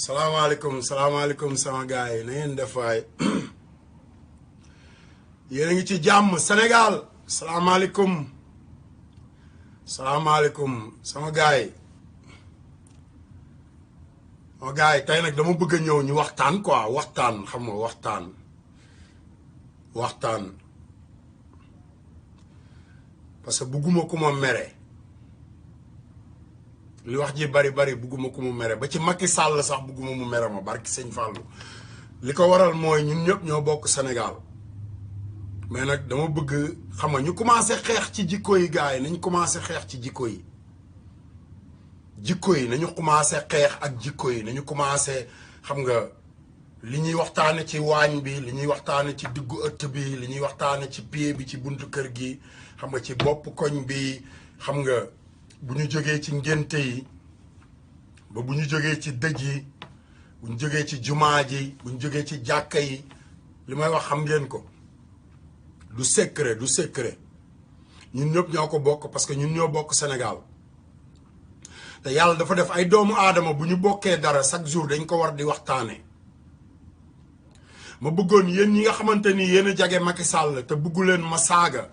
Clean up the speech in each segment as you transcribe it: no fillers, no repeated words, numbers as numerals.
salaamaaleykum sama gars yi na ngeen def waay yéen a ngi ci jàmm Sénégal salaamaaleykum sama gars yi tey nag dama bëgg a ñëw ñu waxtaan quoi waxtaan xam nga waxtaan parce que bugguma ku ma mere li wax ji bari bugguma ku mu mere ba ci Macky Sall sax bugguma mu mere ma barki sëñ Fallou li ko waral mooy ñun ñëpp ñoo bokk Sénégal mais nag dama bëgg xam nga ñu commencé xeex ci jikko yi gars yi nañ commencé xeex ci jikko yi nañu commencé xeex ak jikko yi nañu commencé xam nga li ñuy waxtaane ci waañ bi li ñuy waxtaane ci diggu ëtt bi li ñuy waxtaane ci pied bi ci buntu kër gi xam nga ci bopp koñ bi xam nga bu ñu jógee ci ngénte yi ba bu ñu jógee ci dëj yi bu ñu jógee ci jumaa ji bu ñu jógee ci jàkka yi li may wax xam ngeen ko du secret ñun ñëpp ñoo ko bokk parce que ñun ñoo bokk Sénégal te yàlla dafa def ay doomu aadama bu ñu bokkee dara chaque jour dañ ko war di waxtaane ma bëggoon yéen ñi nga xamante ni yéen a jage Macky Sall te buggu leen ma saaga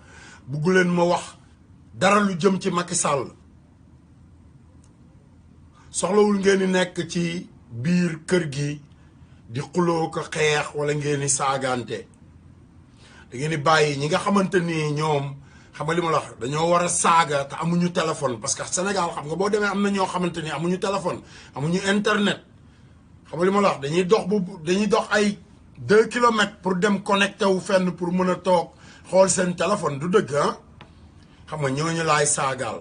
buggu leen ma wax dara lu jëm ci Macky Sall soxlawul ngeen di nekk ci biir kër gi di xuloo ko xeex wala ngeen di saagante da ngeen di bàyyi ñi nga xamante ni ñoom xam nga li ma la wax dañoo war a saaga te amuñu téléphone parce que Sénégal xam nga boo demee am na ñoo xamante ni amuñu téléphone amuñu internet xam nga li ma la wax dañuy dox ay 2 kilomètres pour dem connecté wu fenn pour mën a toog xool seen téléphone du dëgg ah xam nga ñooñu laay saagaal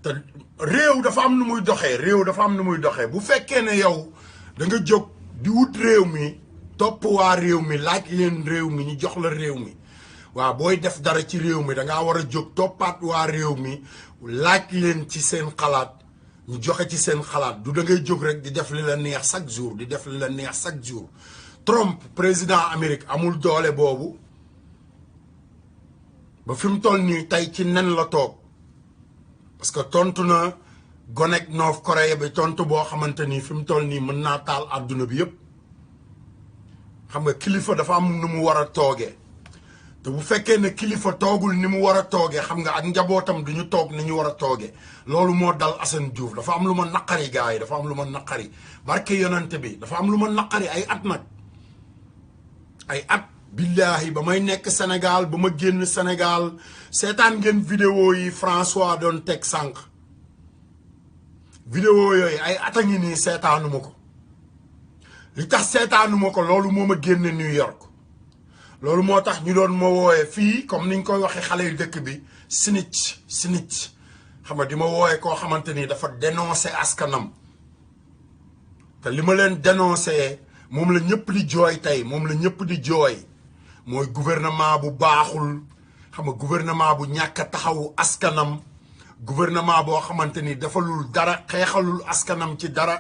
te réew dafa am nu muy doxee bu fekkee ne yow da nga jóg di wut réew mi topp waa réew mi laaj leen réew mi ñu jox la réew mi waaw booy def dara ci réew mi dangaa war a jóg toppaat waa réew mi laaj leen ci seen xalaat ñu joxe ci seen xalaat du da ngay jóg rek di def li la neex chaque jour Trump président Amérique amul doole boobu ba fi mu toll nii tey ci nen la toog parce que tontu na gonek North Korea bi tontu boo xamante ni fi mu toll nii mën naa taal àdduna bi yëpp xam nga kilifa dafa am nu mu war a toogee te bu fekkee ne kilifa toogul ni mu war a toogee xam nga ak njabootam du ñu toog ni ñu war a toogee loolu moo dal Assane Diouf dafa am lu ma naqari gars yi dafa am lu ma naqari barke yonante bi dafa am lu ma naqari ay at nag ay at billaahi ba may nekk Sénégal ba ma génn Sénégal seetaan ngeen vidéo yi François doon teg sànq vidéo yooyu ay at a ngi nii seetaanuma ko li tax seetaanuma ko loolu moo ma génne New York loolu moo tax ñu doon ma wooyee fii comme niñ koy waxee xale yu dëkk bi snitch xam nga di ma wooyee koo xamante ni dafa dénoncé askanam te li ma leen dénoncé moom la ñëpp di jooy tey mooy gouvernement bu baaxul xam nga gouvernement bu ñàkk a taxawu askanam gouvernement boo xamante ni defalul dara xeexalul askanam ci dara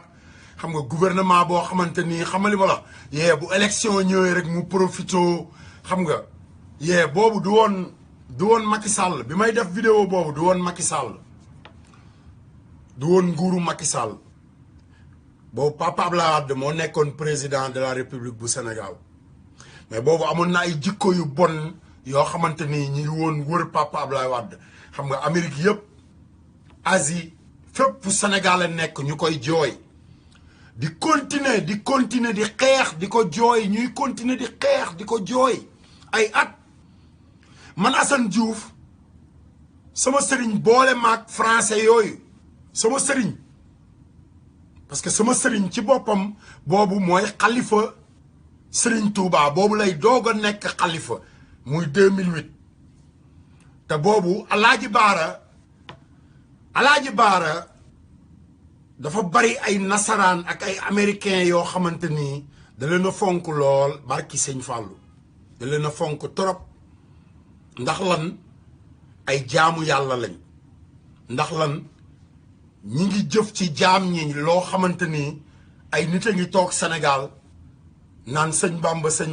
xam nga gouvernement boo xamante ni xam nga li ma la bu élection ñëwee rek mu profito xam nga boobu du woon Macky Sall bi may def vidéo boobu du woon Macky Sall du woon nguuru Macky Sall boobu Papa Abdoulaye Wade moo nekkoon président de la République bu Sénégal mais boobu amoon na ay jikko yu bon yoo xamante ni ñi ngi woon wër Papa Abdoulaye Wade xam nga Amérique yëpp Asie fépp fu Sénégal a nekk ñu koy jooy di continuer di xeex di ko jooy ñuy continuer di xeex di ko jooy ay at man Assane Diouf sama sëriñ boole maag français yooyu sama sëriñ parce que sama sëriñ ci boppam boobu mooy xalifa sëriñ Touba boobu lay doog a nekk xalifa muy 2008 te boobu Alaaji Baara dafa bari ay nasaraan ak ay américain yoo xamante ni da leen a fonk lool barki sëñ Fallou da leen a fonk trop ndax lan ay jaamu yàlla lañ ndax lan ñi ngi jëf ci jaam ñi loo xamante ni ay nit a ngi toog Sénégal naan sëñ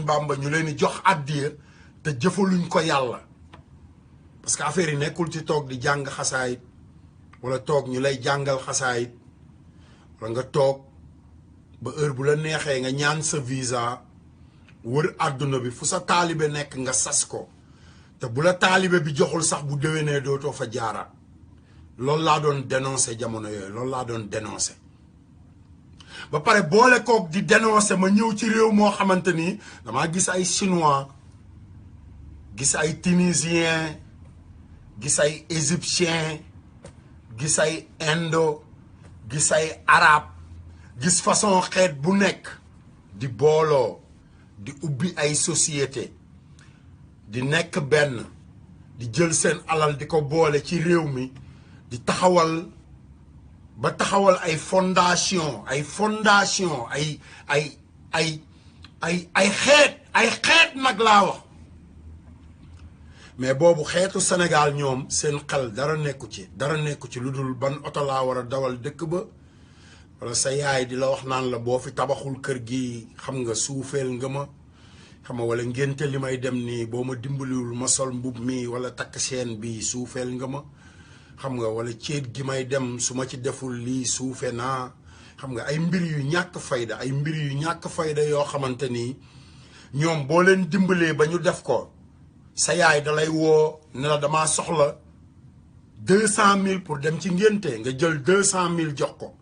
Bamba ñu leen di jox àddiya te jëfaluñ ko yàlla parce que affaire yi nekkul ci toog di jàng xasaayit wala toog ñu lay jàngal xasaayit wala nga toog ba heure bu la neexee nga ñaan sa visa wër àdduna bi fu sa taalibe nekk nga sas ko te bu la taalibe bi joxul sax bu déwénee dootoo fa jaaraat loolu laa doon dénoncé jamono yooyu loolu laa doon dénoncé ba pare boole kook di dénoncé ma ñëw ci réew moo xamante ni damaa gis ay chinois gis ay tunisien gis ay égyptien gis ay indo gis ay arabe gis façon xeet bu nekk di booloo di ubbi ay société di nekk benn di jël seen alal di ko boole ci réew mi di taxawal ba taxawal ay fondation ay xeet nag laa wax mais boobu xeetu Sénégal ñoom seen xel dara nekku ci lu dul ban oto laa war a dawal dëkk ba wala sa yaay di la wax naan la boo fi tabaxul kër gi xam nga suufeel nga ma xam nga wala ngénte li may dem nii boo ma dimbaliwul ma sol mbub mi wala takk chaîne bi suufeel nga ma xam nga wala ceet gi may dem su ma ci deful lii suufe naa xam nga ay mbir yu ñàkk fayda yoo xamante ni ñoom boo leen dimbalee ba ñu def ko sa yaay dalay woo ne la damaa soxla 200 000 pour dem ci ngénte nga jël 200 000 jox ko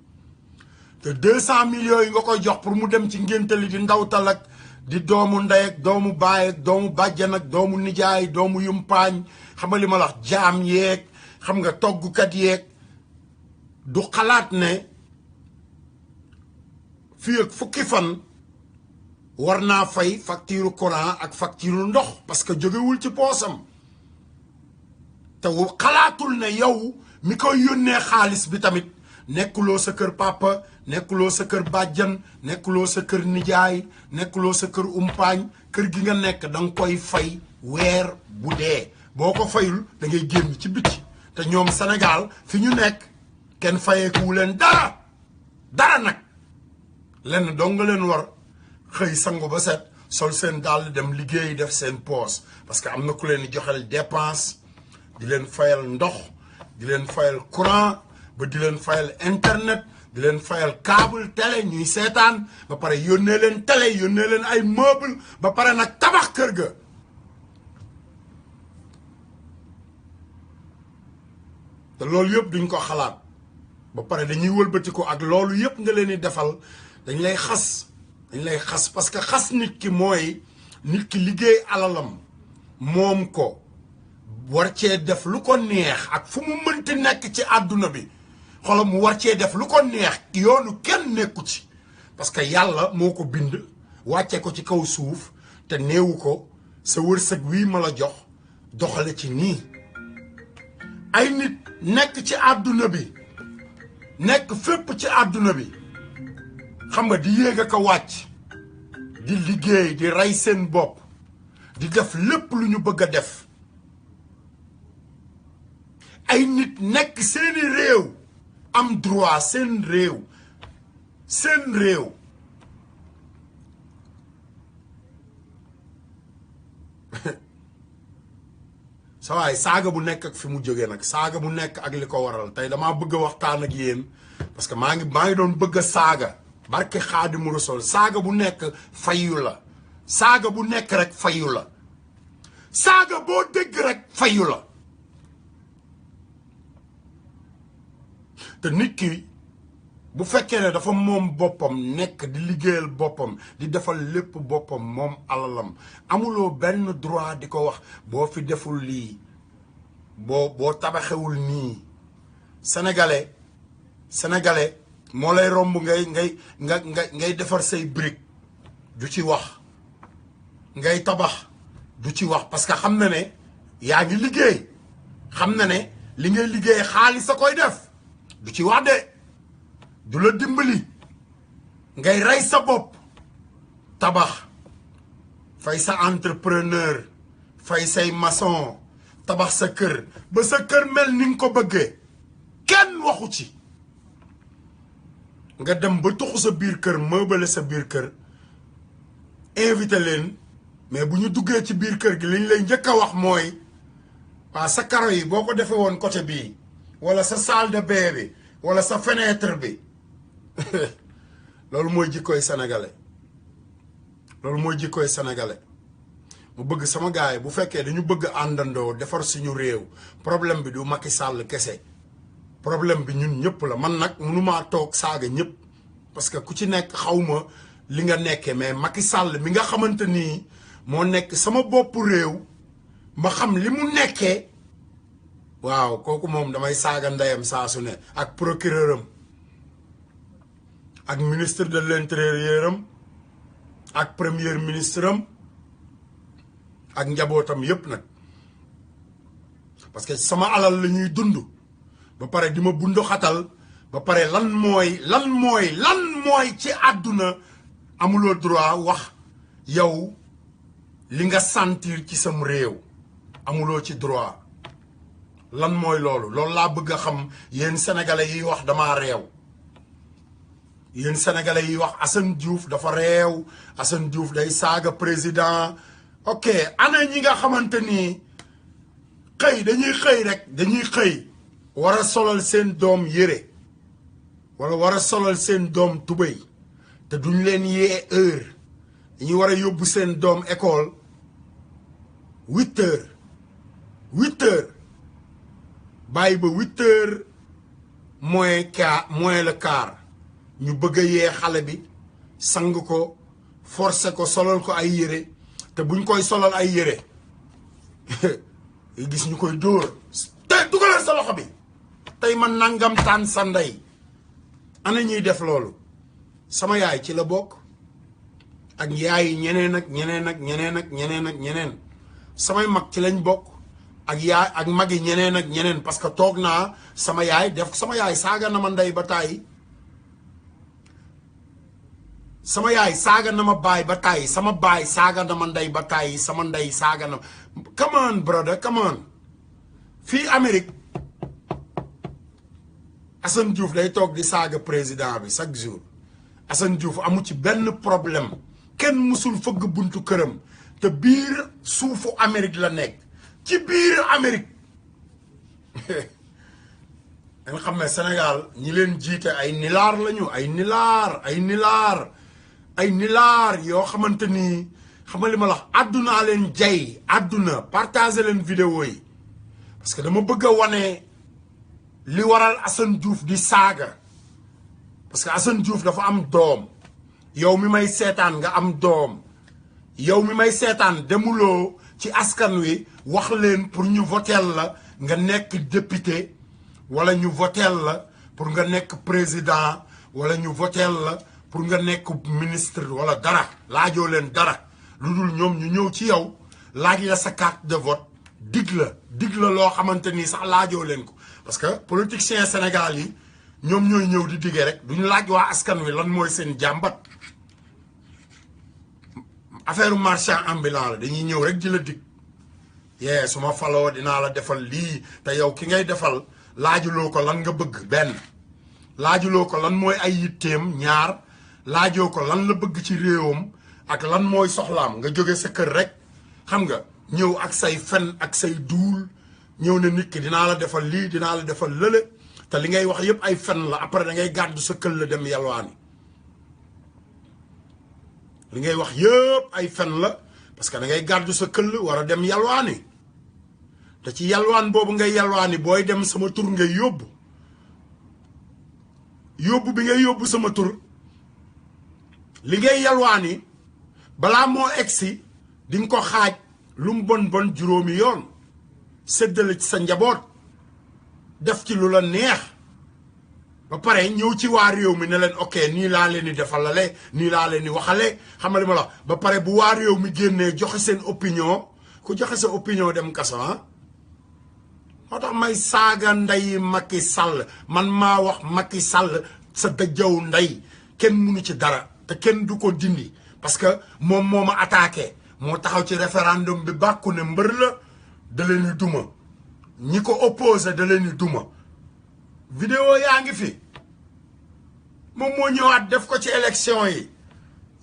te 200 000 yooyu nga koy jox pour mu dem ci ngénte li di ndawtal ak di doomu ndey ak doomu baay ak doomu bàjjan ak doomu nijaay doomu yumpaañ xam nga li ma la wax jaam yeeg xam nga toggkat yeeg du xalaat ne fii ak fukki fan war naa fay facture courant ak facture ndox parce que jógewul ci poosam te xalaatul ne yow mi koy yónnee xaalis bi tamit nekkuloo sa kër papa nekkuloo sa kër bàjjan nekkuloo sa kër nijaay nekkuloo sa kër umpaañ kër gi nga nekk da nga koy fay weer bu dee boo ko fayul da ngay génn ci biti te ñoom Sénégal fi ñu nekk kenn fayeekuwu leen dara nag lenn dong nga leen war xëy sangu ba set sol seen dàll dem liggéey def seen poos parce que am na ku leen di joxel dépense di leen fayal ndox di leen fayal courant ba di leen fayal internet di leen fayal câble télé ñuy seetaan ba pare yónnee leen télé yónnee leen ay meuble ba pare nag tabax kër ga te loolu yëpp duñ ko xalaat ba pare dañuy wëlbati ko ak loolu yëpp nga leen di defal dañ lay xas parce que xas nit ki mooy nit ki liggéey alalam moom ko war cee def lu ko neex ak fu mu mënti nekk ci àdduna bi xolam mu war cee def lu ko neex yoonu kenn nekku ci parce que yàlla moo ko bind wàcce ko ci kaw suuf te néewu ko sa wërsëg wii ma la jox doxale ci nii ay nit nekk ci àdduna bi nekk fépp ci àdduna bi xam nga di yéeg ak a wàcc di liggéey di rey seen bopp di def lépp lu ñu bëgg a def ay nit nekk seeni réew am droit seen réew sa waay saaga bu nekk ak fi mu jógee nag saaga bu nekk ak li ko waral tey damaa bëgg a waxtaan ak yéen parce que maa ngi doon bëgg a saaga barke Xaadimu Rasuul saaga bu nekk fayu la saaga bu nekk rek fayu la saaga boo dégg rek fayu la te nit ki bu fekkee ne dafa moom boppam nekk di liggéeyal boppam di defal lépp boppam moom alalam amuloo benn droit di ko wax boo fi deful lii boo tabaxewul nii sénégalais moo lay romb ngay defar say brique du ci wax ngay tabax du ci wax parce que xam na ne yaa ngi liggéey xam na ne li ngay liggéey xaalis a koy def du ci wax de du la dimbali ngay rey sa bopp tabax fay sa entrepreneur fay say maçon tabax sa kër ba sa kër mel ni nga ko bëggee kenn waxu ci nga dem ba tuxu sa biir kër meubale sa biir kër invité leen mais bu ñu duggee ci biir kër gi liñ lay njëkk a wax mooy waa sa karo yi boo ko defee woon côté bii wala sa salle de bain bi wala sa fenêtre bi loolu mooy jikkooy sénégalais loolu mooy jikkooy sénégalais mu bëgg sama gaay bu fekkee dañu bëgg àndandoo defar suñu réew problème bi du Macky Sall kese problème bi ñun ñëpp la man nag mënumaa toog saaga ñëpp parce que ku ci nekk xawma li nga nekkee mais Macky Sall mi nga xamante ni moo nekk sama bopp réew ma xam li mu nekkee waaw kooku moom damay saaga ndeyam saa su ne ak procureur am ak ministre de l'intérieur am ak premier ministre am ak njabootam yépp nag parce que sama alal la ñuy dund ba pare di ma bundu xatal ba pare lan mooy ci àdduna amuloo droit wax yow li nga sentir ci sam réew amuloo ci droit lan mooy loolu laa bëgg a xam yéen sénégalais yi wax dama réew yéen sénégalais yi wax Assane Diouf dafa réew Assane Diouf day saaga président ok ana ñi nga xamante ni dañuy xëy war a solal seen doom yére wala war a solal seen doom tubéy te duñ leen yee heure dañuy war a yóbbu seen doom école 8 heures bàyyi ba 8 heures moins le quart ñu bëgg a yee xale bi sang ko forcer ko solal ko ay yére te buñ koy solal ay yére gis ñu koy dóor te dugalal sa loxo bi tey man nangam taan sa ndey ana ñuy def loolu sama yaay ci la bokk ak yaay ñeneen ak ñeneen samay mag ci lañ bokk ak yaay ak magi ñeneen ak ñeneen parce que toog naa sama yaay saaga na ma ndey ba tàyyi sama yaay saaga na ma baay ba tàyyi sama baay saaga na ma ndey ba tàyyi sama ndey saaga na come on brother come on fii Amérique Assane Diouf day toog di saaga président bi chaque jour Assane Diouf amu ci benn problème kenn musul fëgg buntu këram te biir suufu Amérique la nekk ci biir Amérique nga xam ne Sénégal ñi leen jiite ay nilaar lañu ay nilaar yoo xamante ni xam nga li ma la wax àddunaa leen jay àdduna partager leen vidéo yi parce que dama bëgg a wane li waral Assane Diouf di saaga parce que Assane Diouf dafa am doom yow mi may seetaan nga am doom yow mi may seetaan demuloo ci askan wi wax leen pour ñu votel la nga nekk député wala ñu votel la pour nga nekk président wala ñu votel la pour nga nekk ministre wala dara laajoo leen dara lu dul ñoom ñu ñëw ci yow laaj la sa carte de vote dig la loo xamante ni sax laajoo leen ko parce que politiciens Sénégal yi ñoom ñooy ñëw di digee rek duñu laaj waa askan wi lan mooy seen jàmbat affaire marchand ambulant la dañuy ñëw rek di la dig su ma faloo dinaa la defal lii te yow ki ngay defal laajuloo ko lan nga bëgg benn laajuloo ko lan mooy ay yitteem ñaar laajoo ko lan la bëgg ci réewam ak lan mooy soxlaam nga jóge sa kër rek xam nga ñëw ak say fen ak say duul ñëw ne nit ki dinaa la defal lii dinaa la defal lële te li ngay wax yépp ay fen la après da ngay gàddu sa këll la dem yalwaani li ngay wax yépp ay fen la parce que da ngay gàddu sa këll war a dem yalwaani te ci yalwaan boobu ngay yalwaani booy dem sama tur ngay yóbbu bi ngay yóbbu sama tur li ngay yalwaani balaa moo egsi di nga ko xaaj lu mu bon juróomi yoon séddale ci sa njaboot def ci lu la neex ba pare ñëw ci waa réew mi ne leen ok nii laa leen di defalale nii laa leen di waxale xam nga li ma la ba pare bu waa réew mi génnee joxe seen opinion ku joxe sa opinion dem kaso moo tax may saaga ndey Macky Sall man maa wax Macky Sall sa dëjëw ndey kenn mënu ci dara te kenn du ko dindi parce que moom moo ma attaqué moo taxaw ci référendum bi bàkku ne mbër la da leen di duma ñi ko opposé da leen di duma vidéo yaa ngi fi moom moo ñëwaat def ko ci élection yi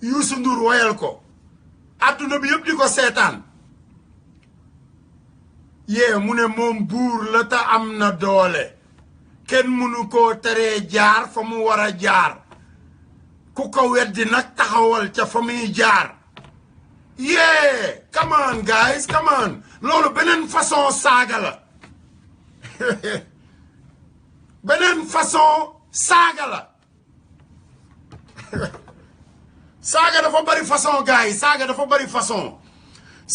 Youssou Ndour woyal ko adduna bi yëpp di ko seetaan mu ne moom buur la ta am na doole kenn mënu koo teree jaar fa mu war a jaar ku ko weddi nag taxawal ca fa muy jaar come on guys come on loolu beneen façon saaga la beneen façon saaga la saaga dafa bari façon gars yi saaga dafa bari façon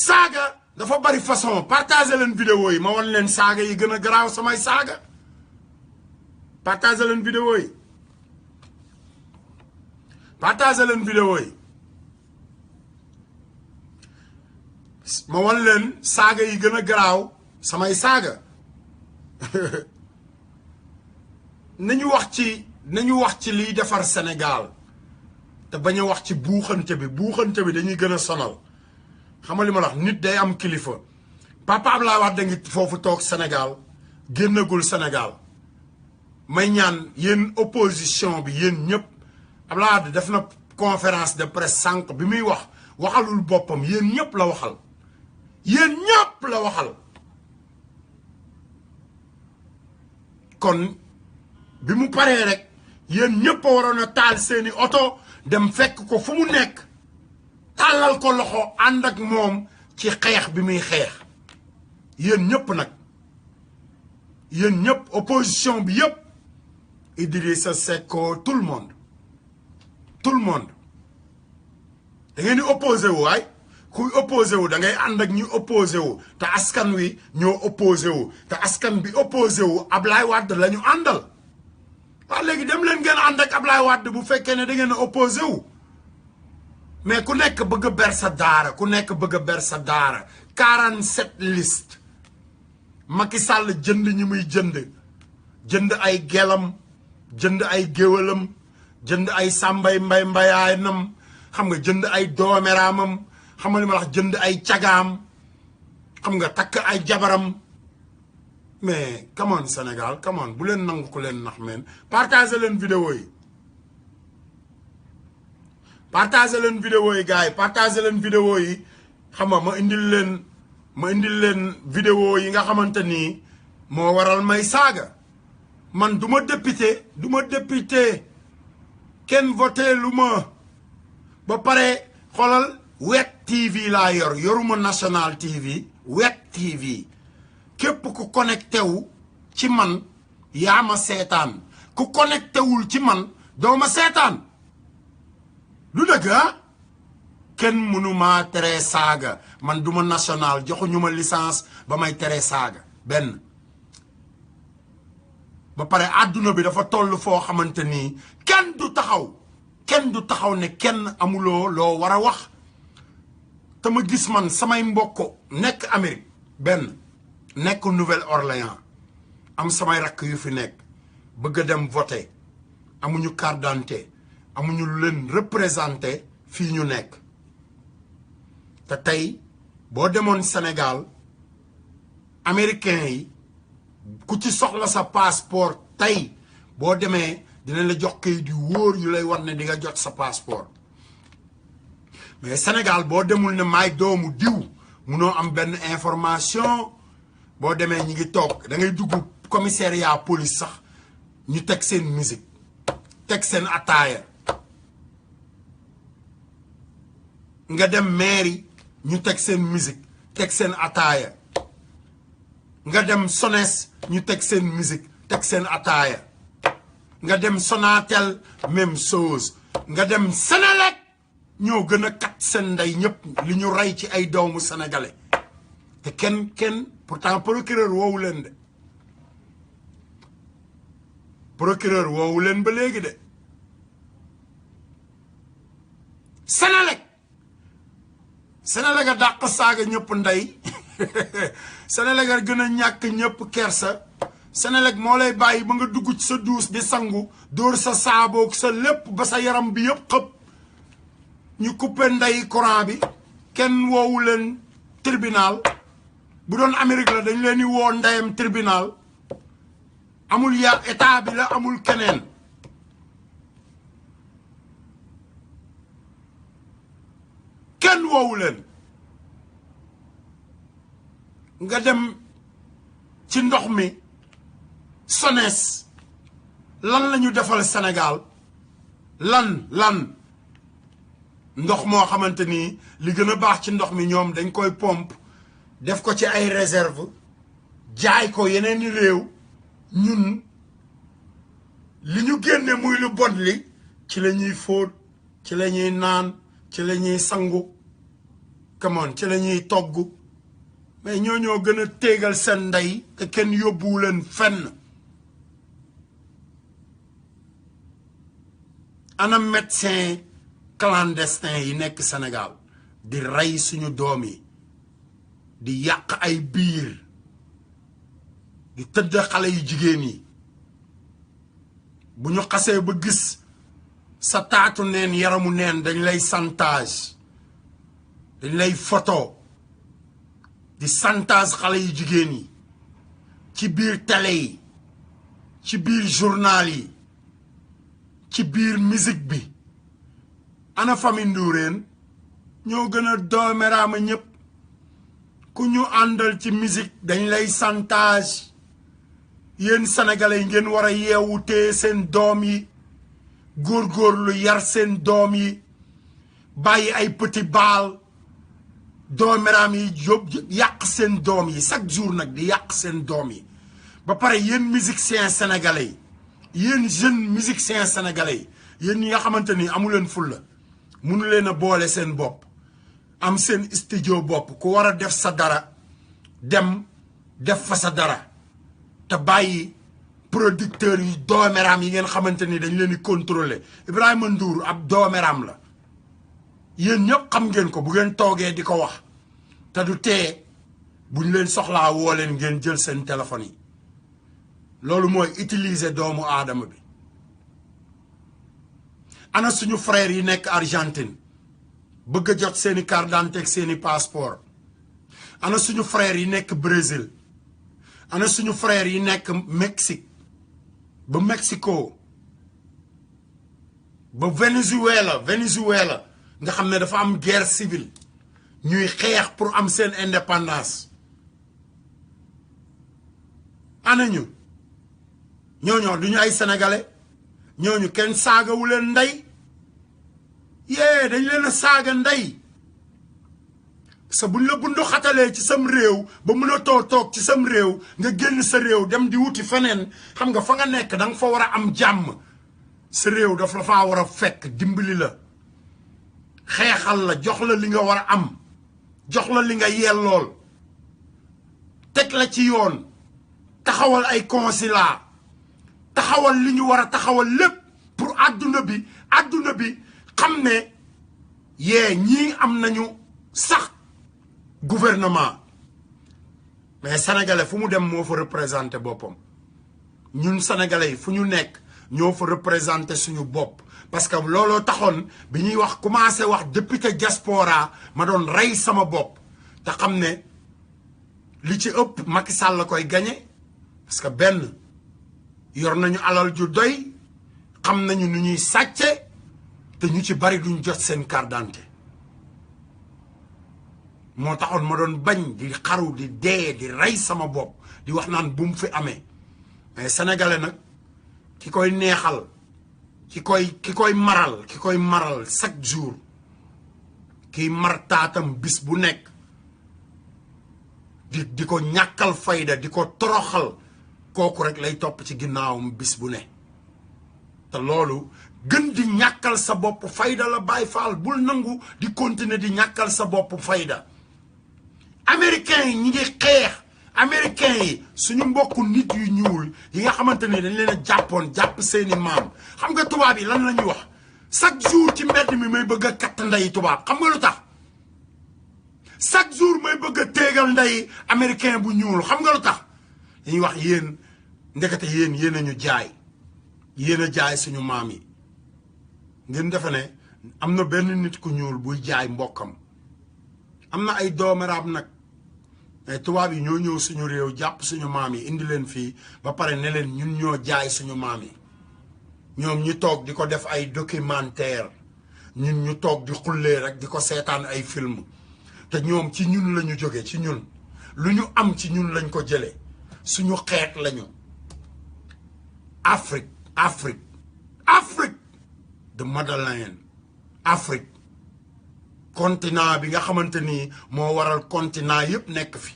saaga dafa bari façon partagé leen vidéo yi ma wan leen saaga yi gën a garaaw samay saaga partagé leen vidéo yi partagé leen vidéo yi ma wan leen saaga yi gën a garaaw samay saaga nañu wax ci liy defar Sénégal te bañ a wax ci buuxante bi dañuy gën a sonal xam nga li ma la wax nit day am kilifa Papa Abdoulaye Wade da ngi foofu toog Sénégal génnagul Sénégal may ñaan yéen opposition bi yéen ñëpp Abdoulaye Wade def na conférence de presse sànq bi muy waxalul boppam yéen ñëpp la waxal yéen ñëpp la waxal kon bi mu paree rek yéen ñëpp a waroon a taal seeni oto dem fekk ko fu mu nekk tàllal ko loxo ànd ak moom ci xeex bi muy xeex yéen ñëpp nag yéen ñëpp opposition bi yëpp Idrissa Seck tout le monde da ngeen di opposé wu waay kuy opposé wu da ngay ànd ak ñu opposé wu te askan wi ñoo opposé wu te askan bi opposé wu Ablaye Wade la ñu àndal waaw léegi dem leen ngeen ànd ak Ablaye Wade bu fekkee ne da ngeen a opposé wu mais ku nekk bëgg a ber sa daara ku nekk bëgg a ber sa daara 47 liste Macky Sall jënd ñi muy jënd ay gelam jënd ay géwalam jënd ay sàmbay mbayaanam xam nga jënd ay doomeraamam xam nga li ma wax jënd ay cagaam xam nga takk ay jabaram mais come on Sénégal come on bu leen nangu ku leen nax meen partagé leen vidéo yi partagé leen vidéo yi gars yi partagé leen vidéo yi xam nga ma indil leen vidéo yi nga xamante ni moo waral may saaga man du ma député kenn voté lu ma ba pare xoolal Wet TV laa yoruma National TV Wet TV képp ku connecté wu ci man yaa ma seetaan ku connecté wul ci man doo ma seetaan lu dëgg kenn mënu maa tere saaga man duma national joxuñu ma licence ba may tere saaga benn ba pare àdduna bi dafa toll foo xamante ni kenn du taxaw ne kenn amuloo loo war a wax te ma gis man samay mbokk nekk Amérique benn nekk Nouvelle-Orléans am samay rakk yu fi nekk bëgg a dem voter amuñu carte d'identité amuñu lu leen représenté fii ñu nekk te tey boo demoon Sénégal américain yi ku ci soxla sa passeport tey boo demee dinañ la jox kayit yu wóor yu lay war ne di nga jot sa passeport mais Sénégal boo demul ne maay doomu diw munoo am benn information boo demee ñi ngi toog da ngay dugg commissariat police sax ñu teg seen musique teg seen ataaya nga dem mairie ñu teg seen musique teg seen ataaya nga dem SONES ñu teg seen musique teg seen ataaya nga dem Sonatel même chose nga dem Senelec ñoo gën a kat seen ndey ñëpp li ñu rey ci ay doomu sénégalais te kenn pourtant procureur woowu leen de procureur woowu leen ba léegi de Senelec a dàq saaga ñëpp ndey Senelec a gën a ñàkk ñëpp kersa Senelec moo lay bàyyi ba nga dugg ci sa duus di sangu dóor sa saaboog sa lépp ba sa yaram bi yëpp xëpp ñu coupé ndey courant bi kenn woowu leen tribunal bu doon Amérique la dañ leen di woo ndeyam tribunal amul ya état bi la amul keneen kenn woowu leen nga dem ci ndox mi SONES lan lañu defal Sénégal lan ndox moo xamante ni li gën a baax ci ndox mi ñoom dañ koy pompe def ko ci ay réserve jaay ko yeneen i réew ñun li ñu génne muy lu bon li ci la ñuy fóot ci la ñuy naan ci la ñuy sangu kamoon ci la ñuy togg mais ñoo gën a téegal seen ndey te kenn yóbbuwu leen fenn ana médecin clandestin yi nekk Sénégal di rey suñu doom yi di yàq ay biir di tëdd xale yu jigéen yi bu ñu xasee ba gis sa taatu neen yaramu neen dañ lay chantage dañ lay photo di chantage xale yu jigéen yi ci biir télé yi ci biir journal yi ci biir musique bi ana famille Ndourène ñoo gën a doomeraama ñëpp ku ñu àndal ci musique dañ lay chantage yéen sénégalais yi ngeen war a yeewu tee seen doom yi góorgóorlu yar seen doom yi bàyyi ay petit baal doomeraam yi yàq seen doom yi chaque jour nag di yàq seen doom yi ba pare yéen musiciens sénégalais yi yéen jeunes musiciens sénégalais yi yéen ñi nga xamante ni amuleen fulla mënu leen a boole seen bopp am seen studio bopp ku war a def sa dara dem def fa sa dara te bàyyi producteurs yi doomeraam yi ngeen xamante ni dañ leen di contrôler Ibrahima Ndour ab doomeraam la yéen ñëpp xam ngeen ko bu ngeen toogee di ko wax te du tee buñ leen soxlaa woo leen ngeen jël seen téléphone yi loolu mooy utiliser doomu aadama bi ana suñu frères yi nekk Argentine bëgg a jot seeni carte d'identité ak seeni passeport ana suñu frères yi nekk Brésil ana suñu frères yi nekk Mexique ba Mexico ba Venezuela nga xam ne dafa am guerre civile ñuy xeex pour am seen indépendance ana ñu ñooñoo du ñu ay sénégalais ñooñu kenn saagawu leen ndey dañ leen a saaga ndey sa buñ la bundu xatalee ci sam réew ba mën a toog ci sam réew nga génn sa réew dem di wuti feneen xam nga fa nga nekk da nga fa war a am jàmm sa réew dafa la faa war a fekk dimbali la xeexal la jox la li nga war a am jox la li nga yellool teg la ci yoon taxawal ay consulat taxawal li ñu war a taxawal lépp pour àdduna bi xam ne ñii am nañu sax gouvernement mais sénégalais fu mu dem moo fa représenté boppam ñun sénégalais yi fu ñu nekk ñoo fa représenté suñu bopp parce que looloo taxoon bi ñuy wax commencé wax député diaspora ma doon rey sama bopp te xam ne li ci ëpp Macky Sall la koy gañe parce que benn yor nañu alal ju doy xam nañu nu ñuy sàcce te ñu ci bari duñ jot seen carte d'identité moo taxoon ma doon bañ di xaru di dee di rey sama bopp di wax naan bu mu fi amee mais sénégalais nag ki koy neexal ki koy maral chaque jour kiy mar taatam bis bu nekk di ko ñàkkal fayda di ko toroxal kooku rek lay topp ci ginnaawam bis bu ne te loolu gën di ñàkkal sa bopp fayda la Baay Faal bul nangu di continuer di ñàkkal sa bopp fayda américains yi ñi ngi xeex américains yi suñu mbokku nit yu ñuul yi nga xamante ne dañ leen a jàpp seeni maam xam nga tubaab yi lan la ñuy wax chaque jour ci mbedd mi may bëgg a katt ndey tubaab xam nga lu tax chaque jour may bëgg a téegal ndey américain bu ñuul xam nga lu tax dañuy wax yéen ndekete yéen a ñu jaay yéen a jaay suñu maam yi ngeen defe ne am na benn nit ku ñuul buy jaay mbokkam am na ay doomeraam nag mais tubaab yi ñoo ñëw suñu réew jàpp suñu maam yi indi leen fii ba pare ne leen ñun ñoo jaay suñu maam yi ñoom ñu toog di ko def ay documentaire ñun ñu toog di xullee rek di ko seetaan ay film te ñoom ci ñun lañu jóge ci ñun lu ñu am ci ñun lañ ko jëlee suñu xeet lañu Afrique Afrique Afrique the motherland Afrique continent bi nga xamante ni moo waral continent yépp nekk fi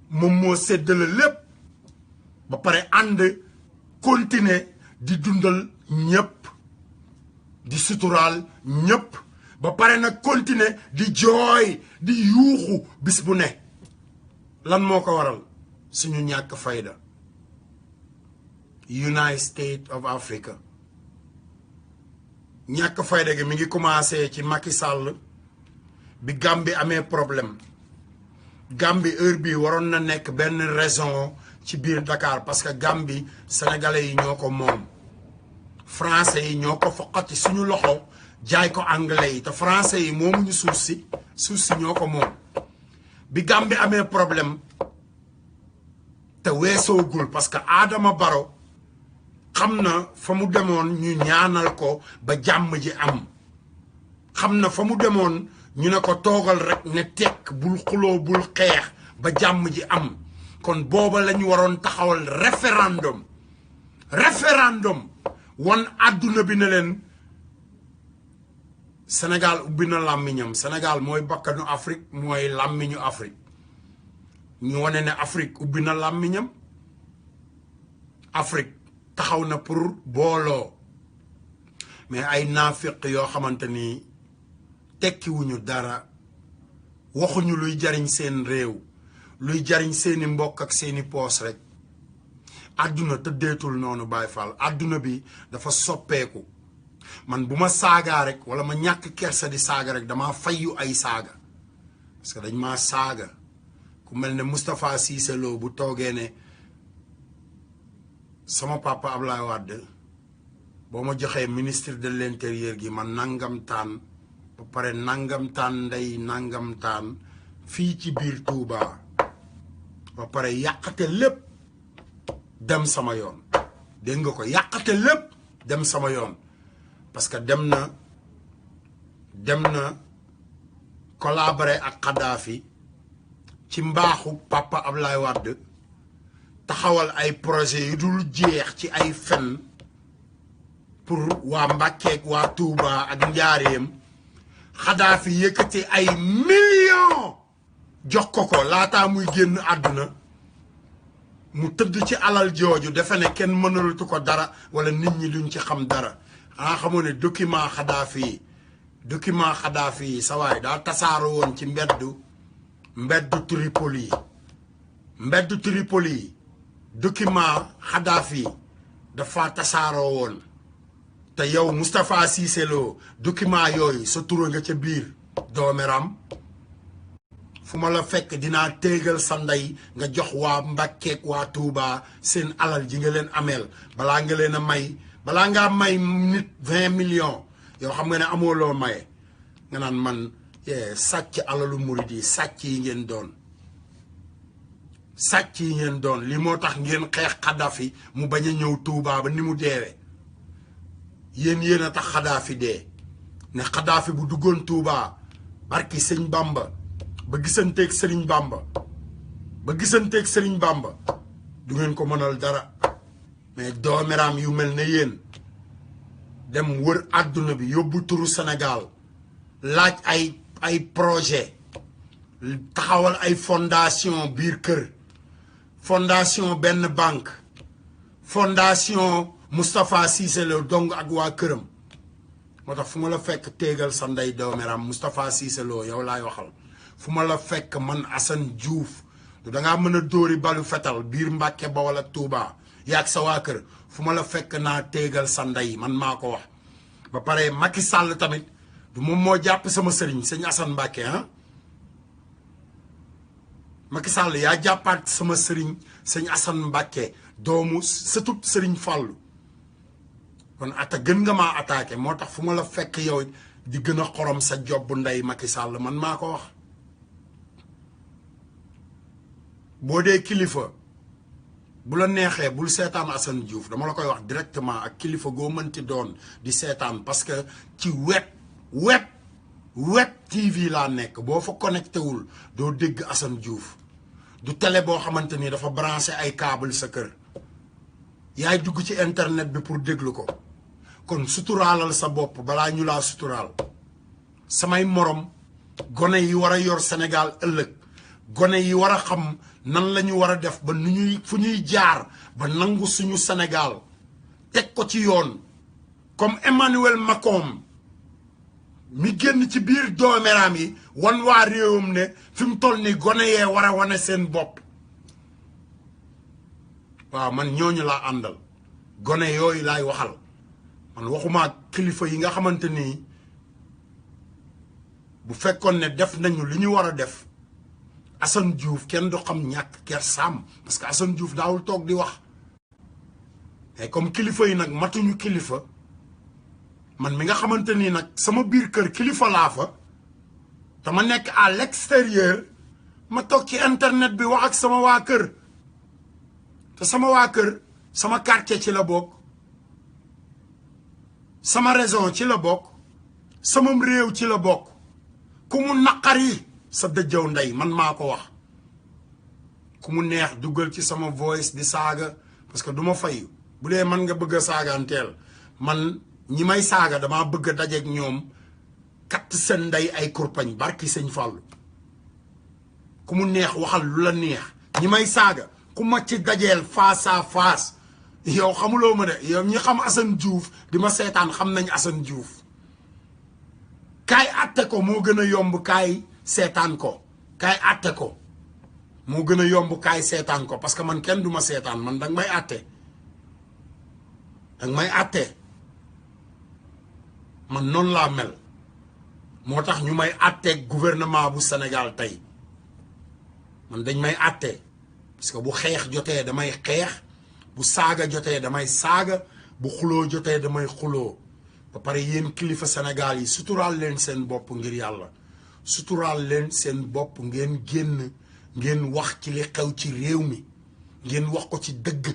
moom moo séddale lépp ba pare ànd continuer di dundal ñépp di suturaal ñépp ba pare nag continuer di jooy di yuuxu bis bu ne lan moo ko waral suñu ñàkk fayda United States of Africa ñàkk fayda gi mi ngi commencé ci Macky Sall bi Gambie amee problème Gambie heure bi waroon na nekk benn raison ci biir Dakar parce que Gambie sénégalais yi ñoo ko moom français yi ñoo ko foqati suñu loxo jaay ko anglais yi te français yi moomuñu suuf si ñoo ko moom bi Gambie amee problème te weesoogul parce que Adama Barrow xam na fa mu demoon ñu ñaanal ko ba jàmm ji am xam na fa mu demoon ñu ne ko toogal rek ne tekk bul xuloo bul xeex ba jàmm ji am kon booba lañu waroon taxawal référendum wan àdduna bi ne leen Sénégal ubbi na làmmiñam Sénégal mooy bakkanu Afrique mooy làmmiñu Afrique ñu wane ne Afrique ubbi na làmmiñam Afrique taxaw na pour booloo mais ay naafiq yoo xamante ni tekkiwuñu dara waxuñu luy jariñ seen réew luy jariñ seeni mbokk ak seeni poos rek àdduna tëddeetul noonu Baay Faal àdduna bi dafa soppeeku man bu ma saagaa rek wala ma ñàkk kersa di saaga rek dama fayyu ay saaga parce que dañ maa saaga ku mel ne Moustapha Cissé Lo bu toogee ne sama papa Ablaye Wade boo ma joxee ministre de l'intérieur gi man nangam taan ba pare nangam taan ndey nangam taan fii ci biir Touba ba pare yàqate lépp dem sama yoon dégg nga ko yàqate lépp dem sama yoon parce que dem na collaborer ak Kadhafi ci mbaaxu papa Ablaye Wade taxawal ay projet yu dul jeex ci ay fen pour waa Mbàkke waa Touba ak Njaareem Kadhafi yëkkati ay millions jox ko laataa muy génn àdduna mu tëdd ci alal jooju defe ne kenn mënalatu ko dara wala nit ñi duñ ci xam dara xamoo ne document Kadhafi sa waay daa tasaaro woon ci mbeddu Tripoli document Kadhafi dafa tasaaroo woon te yow Moustapha Cissé Lo document yooyu sa tura nga ca biir doomeram fu ma la fekk dinaa téegal sa ndey nga jox waa Mbàkkeek waa Touba seen alal ji nga leen ameel balaa nga leen a may balaa ngaa may nit 20 millions yoo xam nga ne amoo loo maye nga naan man sàcc alalu murid yi sàcc yi ngeen doon li moo tax ngeen xeex Kadhafi mu bañ a ñëw Touba ba ni mu deewee yéen a tax Kadhafi dee ne Kadhafi bu duggoon Touba barki sëñ Bamba ba gisanteeg Sëriñ Bamba du ngeen ko mënal dara mais doomeraam yu mel ne yéen dem wër àdduna bi yóbbu turu Sénégal laaj ay projet taxawal ay fondation biir kër fondation benn banque fondation Moustapha Cissé Lo dong ak waa këram moo tax fu ma la fekk téegal sa ndey doomeram Moustapha Cissé Lo yow laay waxal fu ma la fekk man Assane Diouf du dangaa mën a dóori balu fetal biir Mbàkke ba wala Touba yaag sa waa kër fu ma la fekk naa téegal sa ndey man maa ko wax ba pare Macky Sall tamit du moom moo jàpp sama sëriñ sëñ Assane Mbàkke Macky Sall yaa jàppaat sama sëriñ sëñ Assane Mbàkke doomu sëtub sëriñ Fàllu kon ata gën nga maa attaqué moo tax fu ma la fekk yow di gën a xorom sa job ndey Macky Sall man maa ko wax boo dee kilifa bu la neexee bul seetaan Assane Diouf dama la koy wax directement ak kilifa goo mënti doon di seetaan parce que ci web TV laa nekk boo fa connecté wul doo dégg Assane Diouf du télé boo xamante ni dafa branché ay câble sa kër yaay dugg ci internet bi pour déglu ko kon suturaalal sa bopp balaa ñu laa suturaal samay morom gone yi war a yor Sénégal ëllëg gone yi war a xam nan la ñu war a def ba nu ñuy fu ñuy jaar ba nangu suñu Sénégal teg ko ci yoon comme Emmanuel Macron mi génn ci biir doomeraam yi wan waa réewam ne fi mu toll ni gone yee war a wane seen bopp waaw man ñooñu laa àndal gone yooyu laay waxal man waxuma kilifa yi nga xamante ni bu fekkoon ne def nañu li ñu war a def Assane Diouf kenn du xam ñàkk kersaam parce que Assane Diouf daawul toog di wax mais comme kilifa yi nag matuñu kilifa man mi nga xamante ni nag sama biir kër kilifa laa fa dama nekk à l'extérieur ma toog ci internet bi wax ak sama waa kër te sama waa kër sama quartier ci la bokk sama région ci la bokk sama réew ci la bokk ku mu naqari sa dëjëw ndey man maa ko wax ku mu neex duggal ci sama voice di saaga parce que du ma fayu bu dee man nga bëgg a saaganteel man ñi may saaga dama bëgg a dajeeg ñoom katt seen ndey ay kurpañ barki sëñ Fàllu ku mu neex waxal lu la neex ñi may saaga ku ma ci dajeel face à face yow xamuloo ma de yow ñi xam Assane Diouf di ma seetaan xam nañ Assane Diouf kaay atte ko moo gën a yomb kaay seetaan ko kaay atte ko moo gën a yomb kaay seetaan ko parce que man kenn du ma seetaan man danga may atte danga may atte man noonu laa mel moo tax ñu may atteeg gouvernement bu Sénégal tey man dañ may atte parce que bu xeex jotee damay xeex bu saaga jotee damay saaga bu xuloo jotee damay xuloo ba pare yéen kilifa Sénégal yi suturaal leen seen bopp ngir yàlla suturaal leen seen bopp ngeen génn ngeen wax ci li xew ci réew mi ngeen wax ko ci dëgg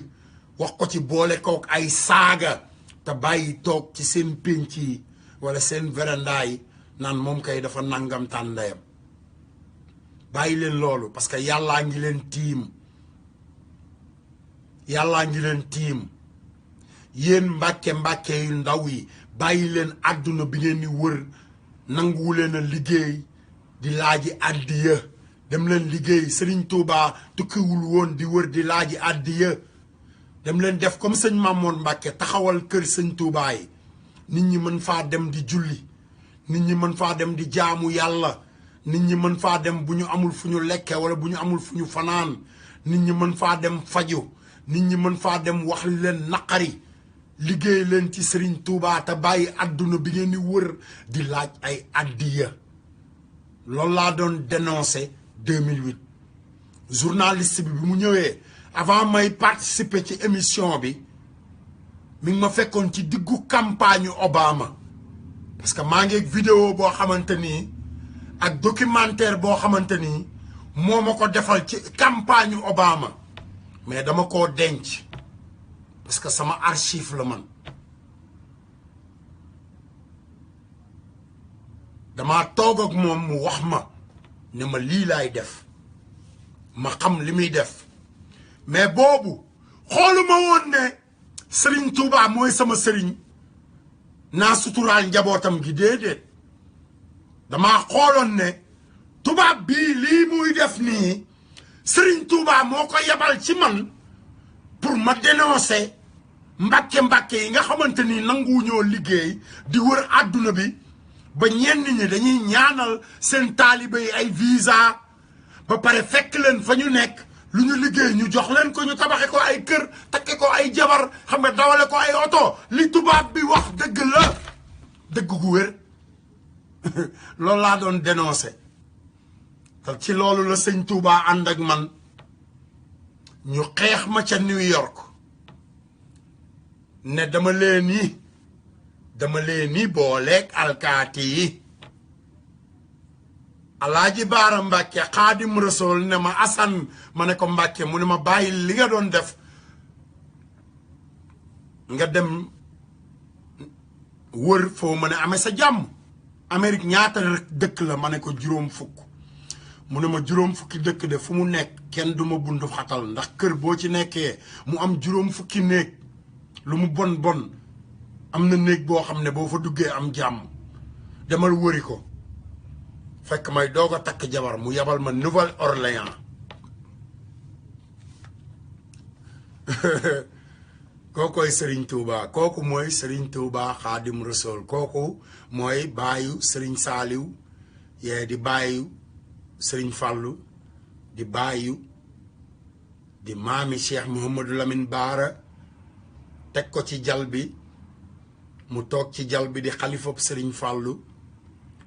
wax ko ci boole kook ay saaga te bàyyi toog ci seen pénc yi wala seen véranda yi naan moom kay dafa nangam tàndayam bàyyi leen loolu parce que yàllaa ngi leen tiim yàllaa ngi leen tiim yéen mbàkke yu ndaw yi bàyyi leen àdduna bi ngeen di wër nanguwu leen a liggéey di laaji àddiya dem leen liggéey Serigne Touba tukkiwul woon di wër di laaji àddiya dem leen def comme sëñ Mamoon Mbàkke taxawal kër sëñ Touba yi nit ñi mën faa dem di julli nit ñi mën faa dem di jaamu yàlla nit ñi mën faa dem bu ñu amul fu ñu lekke wala bu ñu amul fu ñu fanaan nit ñi mën faa dem faju nit ñi mën faa dem wax li leen naqari liggéey leen ci Serigne Touba te bàyyi àdduna bi ngeen di wër di laaj ay addiya loolu laa doon dénoncé 2008 journaliste bi mu ñëwee avant may participer ci émission bi mi ngi ma fekkoon ci diggu campagne Obama parce que maa ngi ak vidéo boo xamante ni ak documentaire boo xamante ni moo ma ko defal ci campagne Obama mais dama koo denc parce que sama archive la man dama toog ak moom mu wax ma ne ma lii laay def ma xam li muy def mais boobu xooluma woon ne Serigne Touba mooy sama Serigne naa suturaal njabootam gi déedéet dama xooloon ne tubaab bii lii muy def nii Serigne Touba moo ko yebal ci man pour ma dénoncer mbàkke yi nga xamante ni nanguwuñoo liggéey di wër àdduna bi ba ñenn ñi dañuy ñaanal seen taalibe yi ay visa ba pare fekk leen fa ñu nekk lu ñu liggéey ñu jox leen ko ñu tabaxe ko ay kër takke ko ay jabar xam nga dawale ko ay oto li tubaab bi wax dëgg la dëgg gu wér loolu laa doon dénoncé te ci loolu la sëñ Touba ànd ak man ñu xeex ma ca New York ne dama leen ni booleeg alkaati yi Alaaji Baara Mbàkke Xaadim Rasool ne ma Asan ma ne ko Mbàkke mu ne ma bàyyi li nga doon def nga dem wër foo mën a amee sa jàmm Amérique ñaata dëkk la ma ne ko juróom fukk mu ne ma juróom fukki dëkk de fu mu nekk kenn du ma bundu xatal ndax kër boo ci nekkee mu am juróom fukki néeg lu mu bon bon am na néeg boo xam ne boo fa duggee am jàmm demal wëri ko fekk may doog a takk jabar mu yabal ma Nouvelle-Orléans kookoy Serigne Touba kooku mooy Serigne Touba Xaadim Rasool kooku mooy baayu Serigne Saaliw yee di baayu Serigne Fàllu di baayu di maami Cheikh Mouhamadou Lamine Baara teg ko ci jal bi mu toog ci jal bi di xalifab Serigne Fàllu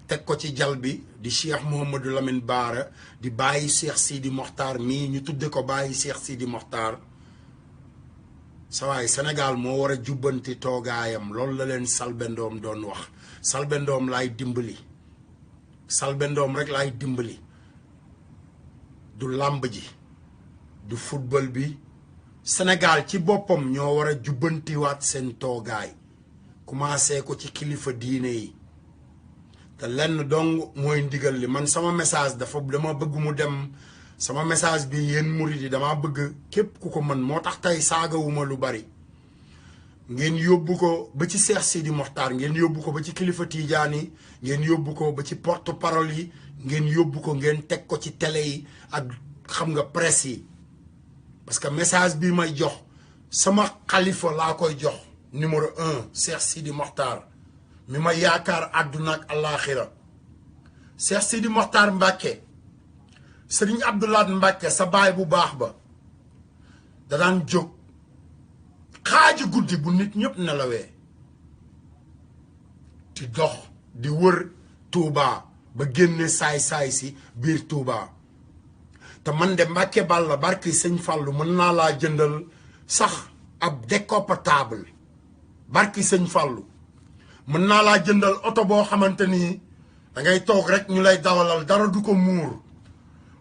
teg ko ci jal bi di Cheikh Mouhamadou Lamine Baara di bàyyi Cheikh Sidi Mokhtar mii ñu tudde ko bàyyi Cheikh Sidi Mokhtar sawaay Sénégal moo war a jubbanti toogaayam loolu la leen Selbé Ndom doon wax Selbé Ndom laay dimbali Selbé Ndom rek laay dimbali du làmb ji du football bi Sénégal ci boppam ñoo war a jubbantiwaat seen toogaay commencé ko ci kilifa diine yi te lenn dong mooy ndigal li man sama message dama bëgg mu dem sama message bi yéen murid yi dama bëgg képp ku ko mën moo tax tey saagawuma lu bari ngeen yóbbu ko ba ci Cheikh Sidi Mokhtar ngeen yóbbu ko ba ci kilifa Tidiane yi ngeen yóbbu ko ba ci porte parole yi ngeen yóbbu ko ngeen teg ko ci télé yi ak xam nga presse yi parce que message bi may jox sama xalifa laa koy jox numéro 1 Cheikh Sidi Mokhtar mi ma yaakaar àdduna ak àllaaxira Cheikh Sidi Mokhtar Mbacke Serigne Abdou Lahad Mbacke sa baay bu baax ba da daan jóg xaaji guddi bu nit ñëpp nelawee di dox di wër Touba ba génne saay-saay si biir Touba te man de Mbacke Balla barki sëñ Fallou mën naa laa jëndal sax ab décapotable barki sëñ Fallou mën naa laa jëndal oto boo xamante ni da ngay toog rek ñu lay dawalal dara du ko muur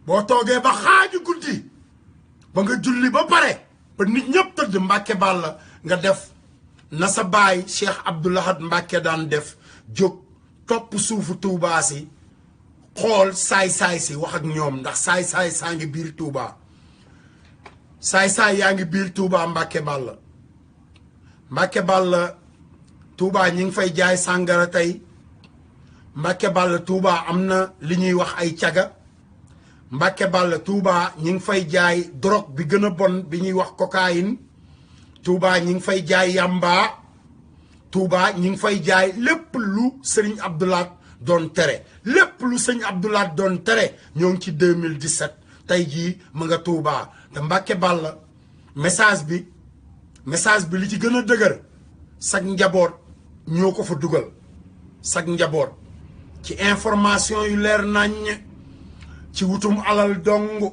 boo toogee ba xaaju guddi ba nga julli ba pare ba nit ñëpp tëdd Mbacke Balla nga def na sa baay Cheikh Abdou Lahad Mbacke daan def jóg topp suufu Touba si xool saay-saay si wax ak ñoom ndax saay-saay saa ngi biir Touba saay-saay yaa ngi biir Touba Mbacke Balla Mbacke Balla Touba ñi ngi fay jaay sàngara tey Mbacke Balla Touba am na li ñuy wax ay caga Mbacke Balla Touba ñi ngi fay jaay drogue bi gën a bon bi ñuy wax cocaïne Touba ñi ngi fay jaay yamba Touba ñi ngi fay jaay lépp lu Serigne Abdou Lahad doon tere lépp lu Serigne Abdou Lahad doon tere ñoo ngi ci 2017 tey jii mu nga Touba te Mbacke Balla message bi li ci gën a dëgër sag njaboot ñoo ko fa dugal sag njaboot ci information yu leer nañ ci wutum alal dong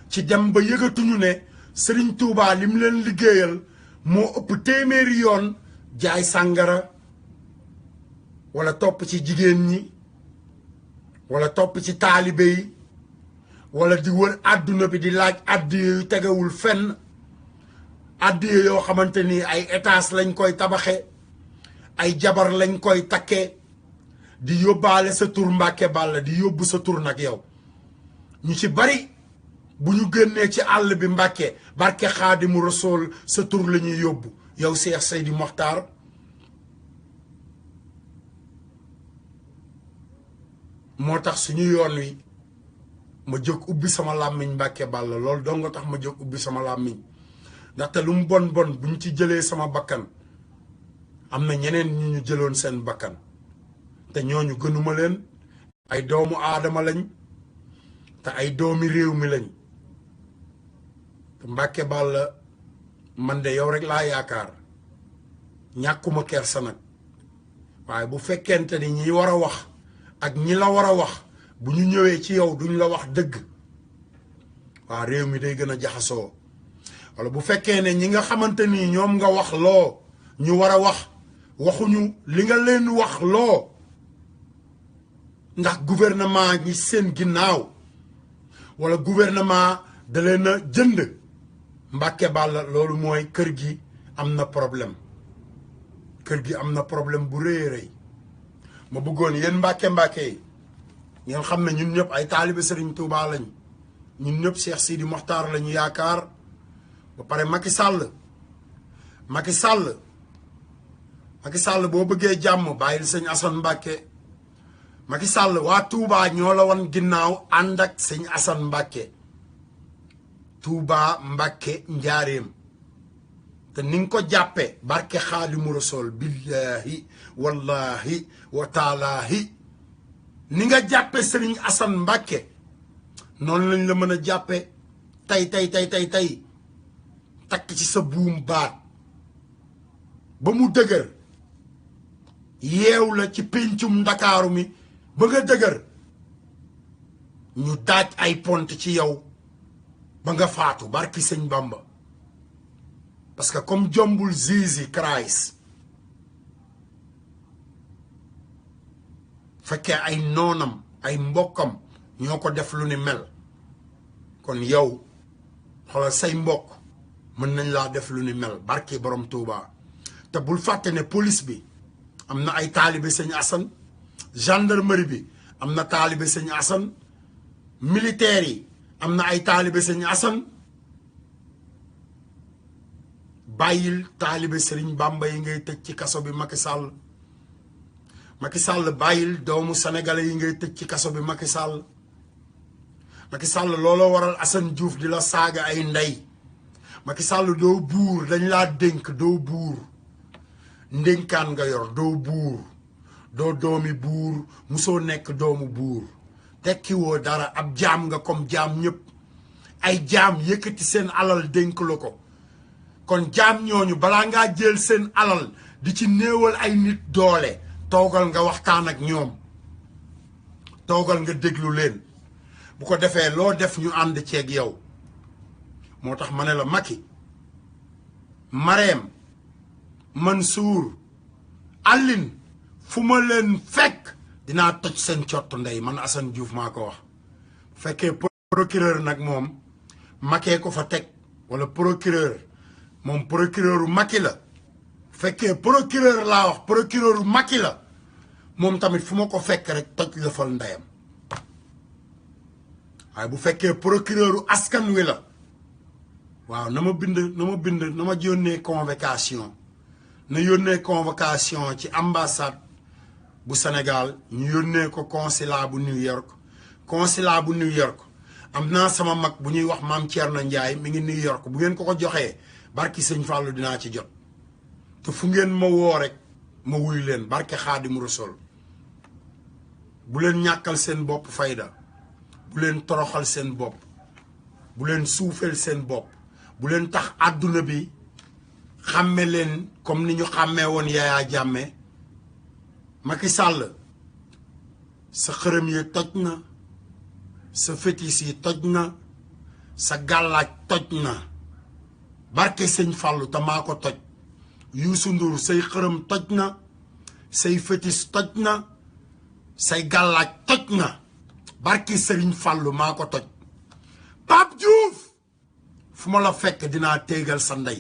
ci dem ba yëgatuñu ne Serigne Touba lim leen liggéeyal moo ëpp téeméeri yoon jaay sàngara wala topp ci jigéen ñi wala topp ci taalibe yi wala di wër àdduna bi di laaj addiya yu tegewul fenn addiya yoo xamante ni ay étage lañ koy tabaxe ay jabar lañ koy takke di yóbbaale sa tur Mbacke Balla di yóbbu sa tur nag yow ñu ci bari bu ñu génnee ci àll bi Mbacke barke Xaadimu Rasuul sa tur la ñuy yóbbu yow Cheikh Sidi Mokhtar moo tax suñu yoon wi ma jóg ubbi sama làmmiñ Mbacke Balla loolu dong nga tax ma jóg ubbi sama làmmiñ ndaxte lu mu bon bon bu ñu ci jëlee sama bakkan am na ñeneen ñu jëloon seen bakkan te ñooñu gënuma leen ay doomu aadama lañ te ay doomi réew mi lañ te Mbacke Balla man de yow rek laa yaakaar ñàkkuma kersa nag waaye bu fekkente ni ñi war a wax ak ñi la war a wax bu ñu ñëwee ci yow duñ la wax dëgg waa réew mi day gën a jaxasoo wala bu fekkee ne ñi nga xamante ni ñoom nga wax loo ñu war a wax waxuñu li nga leen wax loo ndax gouvernement ñi seen ginnaaw wala gouvernement da leen a jënd Mbacke Balla loolu mooy kër gi am na problème kër gi am na problème bu rëy rëy ma bëggoon yéen Mbacke yi ngeen xam ne ñun ñëpp ay taalibe Serigne Touba lañ ñun ñëpp Cheikh Sidi Mokhtar lañu yaakaar ba pare Macky Sall Macky Sall boo bëggee jàmm bàyyil sëñ Assane Mbacké. Macky Sall waa Touba ñoo la wan ginnaaw ànd ak sëñ Assane Mbacké. Touba Mbacké njaareem te ni nga ko jàppe barke Xaadimu Rasuul billahi wallahi wa taalaahi ni nga jàppe sëriñ Assane Mbacké noonu lañ la mën a jàppe tey takk ci sa buum baat ba mu dëgër yeew la ci péncum Ndakaaru mi ba nga dëgër ñu daaj ay pont ci yow ba nga faatu barki sëñ Bamba parce que comme jombul Jesus Christ fekkee ay noonam ay mbokkam ñoo ko def lu ni mel kon yow xoolal say mbokk mën nañ laa def lu ni mel barki borom Touba te bul fàtte ne police bi am na ay taalibe sëñ Assane gendarmerie bi am na taalibe sëñ Assane militaire yi am na ay taalibe sëñ Assane bàyyil taalibe Sëriñ Bamba yi ngay tëj ci kaso bi Macky Sall Macky Sall bàyyil doomu sénégalais yi ngay tëj ci kaso bi Macky Sall Macky Sall looloo waral Assane Diouf di la saaga ay ndey Macky Sall doo buur dañ laa dénk doo buur ndénkaan nga yor doo buur doo doomi buur musoo nekk doomu buur tekkiwoo dara ab jaam nga comme jaam ñëpp ay jaam yëkkati seen alal dénk la ko kon jaam ñooñu balaa ngaa jël seen alal di ci néewal ay nit doole toogal nga waxtaan ak ñoom toogal nga déglu leen bu ko defee loo def ñu ànd ceeg yow moo tax ma ne la Macky Marème Mansour Aline fu ma leen fekk dinaa toj seen cott ndey man Assane Diouf maa ko wax bu fekkee procureur nag moom Macky ko fa teg wala procureur moom procureuru Macky la bu fekkee procureur laa wax procureuru Macky la moom tamit fu ma ko fekk rek toj la fal ndeyam waaye bu fekkee procureuru askan wi la waaw na ma yónnee convocation na yónnee convocation ci ambassade bu Sénégal ñu yónnee ko consulat bu New York consulat bu New York am naa sama mag bu ñuy wax maam Thierno Ndiaye mi ngi New York bu ngeen ko joxee barki sëñ Fallou dinaa ci jot te fu ngeen ma woo rek ma wuy leen barke Xaadimu Rasuul bu leen ñàkkal seen bopp fayda bu leen toroxal seen bopp bu leen suufeel seen bopp bu leen tax àdduna bi xàmme leen comme ni ñu xàmmee woon Yaya Jammeh Macky Sall sa xërëm yi toj na sa fétis yi toj na sa gàllaaj toj na barke sëñ Fallou te maa ko toj Youssou Ndour say xërëm toj na say fétis toj na say gàllaaj toj na barke Sëriñ Fallou maa ko toj Pape Diouf fu ma la fekk dinaa téegal sa ndey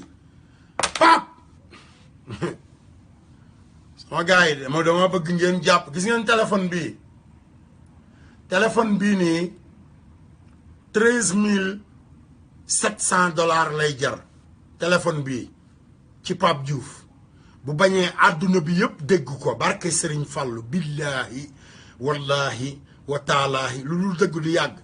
Pape sama gars yi dama bëgg ngeen jàpp gis ngeen téléphone bii nii $13,700 lay jar téléphone bii ci Pape Diouf bu bañee àdduna bi yëpp dégg ko barke Sëriñ Fallou billahi wallahi wa taalaahi lu dul dëgg du yàgg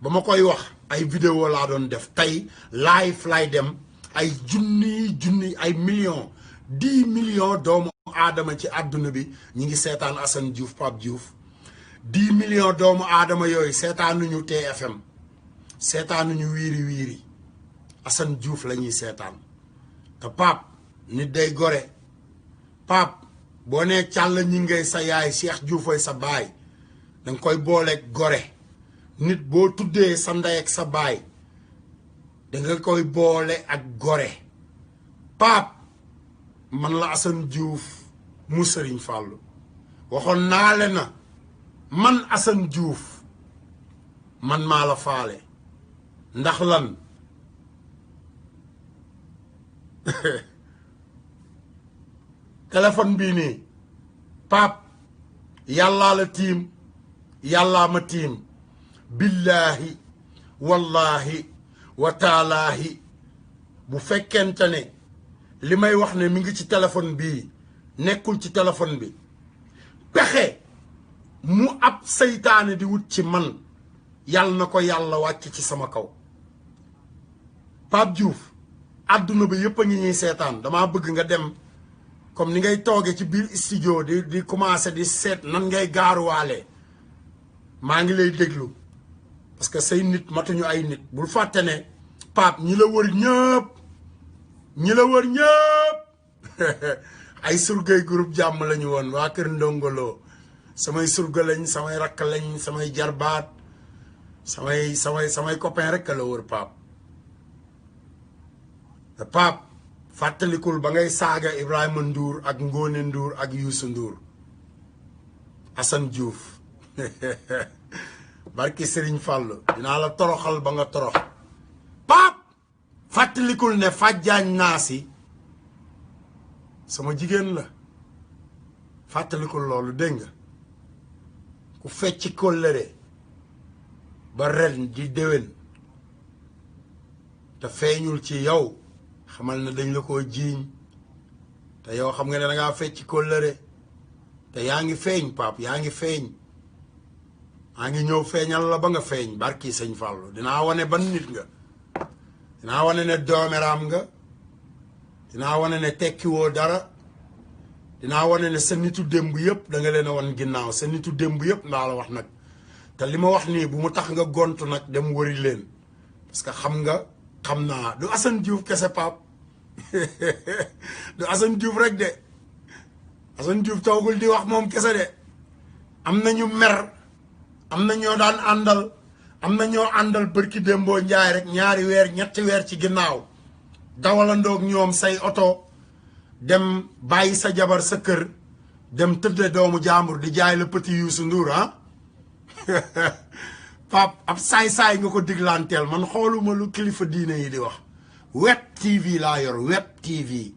ba ma koy wax ay vidéo laa doon def tey live lay dem ay junni ay millions 10 millions doomu aadama ci àdduna bi ñi ngi seetaan Assane Diouf Pape Diouf 10 millions doomu aadama yooyu seetaanuñu TFM seetaanuñu wiiri Assane Diouf la ñuy seetaan te Pape nit day gore Pape boo nee càll ñi ngay sa yaay Cheikh Dioufay sa baay danga koy booleeg gore nit boo tuddee sa ndey ak sa baay danga koy boole ak gore Pape man la Assane Diouf mu Sëriñ Fallou waxoon naa le na man Assane Diouf man maa la faale ndax lan téléphone bii nii Pape yàllaa la tiim yàllaa ma tiim billahi wallahi wa taalaahi bu fekkente ne li may wax ne mi ngi ci téléphone bii nekkul ci téléphone bi pexe mu ab seytaane di wut ci man yàlla na ko yàlla wàcc ci sama kaw. Pape Diouf àdduna bi yëpp a ngi ñuy seetaan damaa bëgg nga dem comme ni ngay toogee ci biir studio di commencé di seet nan ngay gaaruwaale maa ngi lay déglu parce que say nit matuñu ay nit bul fàtte ne Pape ñi la wër ñëpp ay surgay groupe jàmm lañu woon waa kër Ndongolo samay surga lañ samay rakk lañ samay jarbaat samay copain rek la wër Pape te Pape fàttalikul ba ngay saaga Ibrahima Ndour ak Ngone Ndour ak Youssou Ndour Assane Diouf barki Serigne Fallou dinaa la toroxal ba nga torox Pape fàttalikul ne fàjjaañ naa si sama jigéen la fàttalikul loolu dégg nga ku fecc kóllëre ba ren di déwén te feeñul ci yow xamal na dañ la koo jiiñ te yow xam nga ne da ngaa fecc kóllëre te yaa ngi feeñ Pape yaa ngi feeñ maa ngi ñëw feeñal la ba nga feeñ barki sëñ Fallou dinaa wane ban nit nga dinaa wane ne doomeraam nga dinaa wane ne tekkiwoo dara dinaa wane ne sa nitu démb yëpp da nga leen a wan ginnaaw sa nitu démb yëpp ndaa la wax nag te li ma wax nii bu mu tax nga gontu nag dem wëri leen parce que xam naa du Assane Diouf kese Pape du Assane Diouf rek de Assane Diouf toogul di wax moom kese de am na ñu mer am na ñoo daan àndal am na ñoo àndal bërki démboo njaay rek ñaari weer ñetti weer ci ginnaaw dawalandoog ñoom say oto dem bàyyi sa jabar sa kër dem tëdde doomu jàmbur di jaay la petit Youssou Ndour ah Pape ab saay-saay nga ko diglanteel man xooluma lu kilifa diine yi di wax web TV laa yor web TV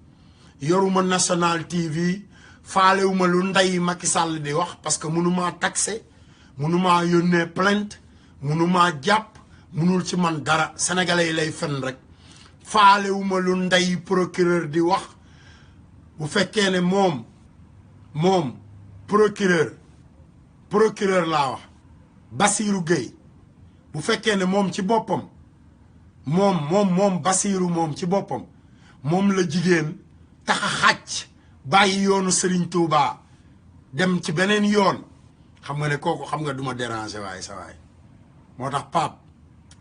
yoruma national TV faalewuma lu ndey Macky Sall di wax parce que mënumaa taxé mënumaa yónnee plainte mënumaa jàpp mënul ci man dara sénégalais yi lay fen rek faalewuma lu ndey procureur di wax bu fekkee ne moom procureur laa wax Bassirou Gueye bu fekkee ne moom ci boppam moom Bassirou moom ci boppam moom la jigéen tax a xàcc bàyyi yoonu Serigne Touba dem ci beneen yoon xam nga ne kooku xam nga duma déranger waaye sa waay moo tax Pape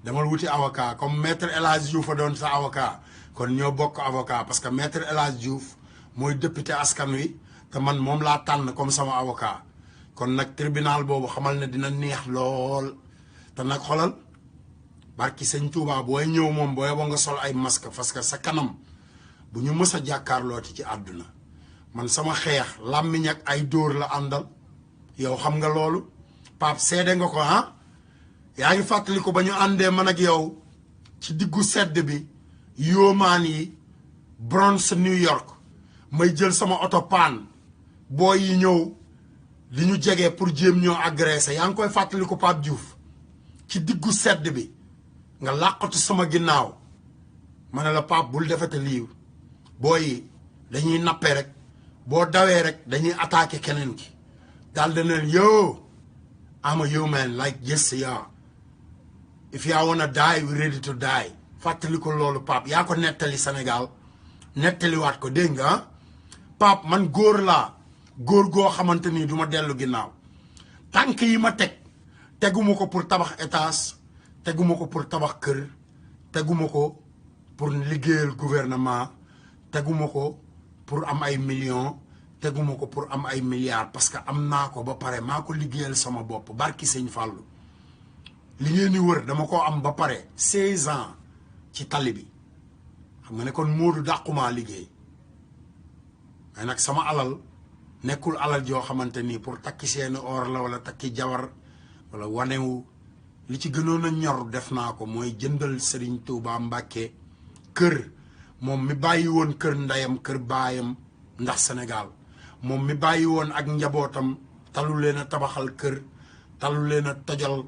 damal wuti avocat comme maître El Hadj Diouf a doon sa avocat kon ñoo bokk avocat parce que maître El Hadj Diouf mooy député askan wi te man moom laa tànn comme sama avocat kon nag tribunal boobu xamal ne dina neex lool te nag xolal barki sëñ Touba booy ñëw moom booy ba nga sol ay masque parce que sa kanam bu ñu mës a jàkkaarlooti ci àdduna man sama xeex làmmiñ ak ay dóor la àndal yow xam nga loolu Pape seede nga ko ah yaa ngi fàttali ko ba ñu àndee man ak yow ci diggu sedd bi yoomaan yi Bronx New York may jël sama oto paan booy yi ñëw li ñu jege pour jéem ñoo agressé yaa ngi koy fàttali ko Pape Diouf ci diggu sedd bi nga làqatu sama ginnaaw ma ne la Pape bul defate lii booy yi dañuy nappe rek boo dawee rek dañuy attaqué keneen ki daal de ne yo I'm a human like yes yeah if you wanna die we ready to die fàttali ko loolu Pape yaa ko nettali Sénégal nettaliwaat ko dégg nga Pape man góor laa góor goo xamante ni du ma dellu ginnaaw tànk yi ma teguma ko pour tabax étage teguma ko pour tabax kër teguma ko pour liggéeyal gouvernement teguma ko pour am ay millions teguma ko pour am ay milliards parce que am naa ko ba pare maa ko liggéeyal sama bopp barki sëñ Fallou li ngeen di wër dama ko am ba pare 16 ans ci tali bi xam nga ne kon Modou dàqumaa liggéey mais nag sama alal nekkul alal joo xamante ni pour takki seeni or la wala takki jawar wala wanewu li ci gënoon a ñor def naa ko mooy jëndal Serigne Touba Mbacke kër moom mi bàyyi woon kër ndeyam kër baayam ndax Sénégal moom mi bàyyi woon ak njabootam talu leen a tabaxal kër talu leen a tojal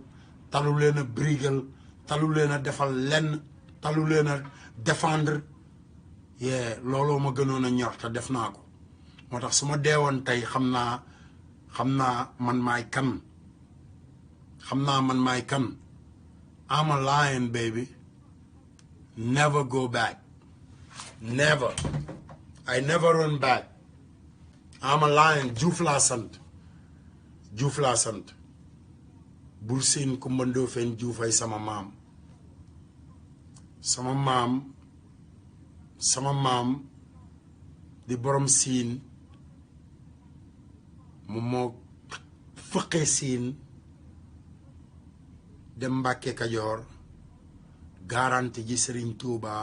talu leen a brigal talu leen a defal lenn talu leen a défendre yee looloo ma gënoon a ñor te def naa ko moo tax su ma deewoon tey xam naa man maay kan man maay kan I'm a lion baby never go back never I never run back I'm a lion Diouf laa sant Buur Siin Kumba Ndoofeen Diouf ay sama maam di borom siin mu moo fëqee siin dem Mbàkke Kajoor garanti ji Sëriñ Tuuba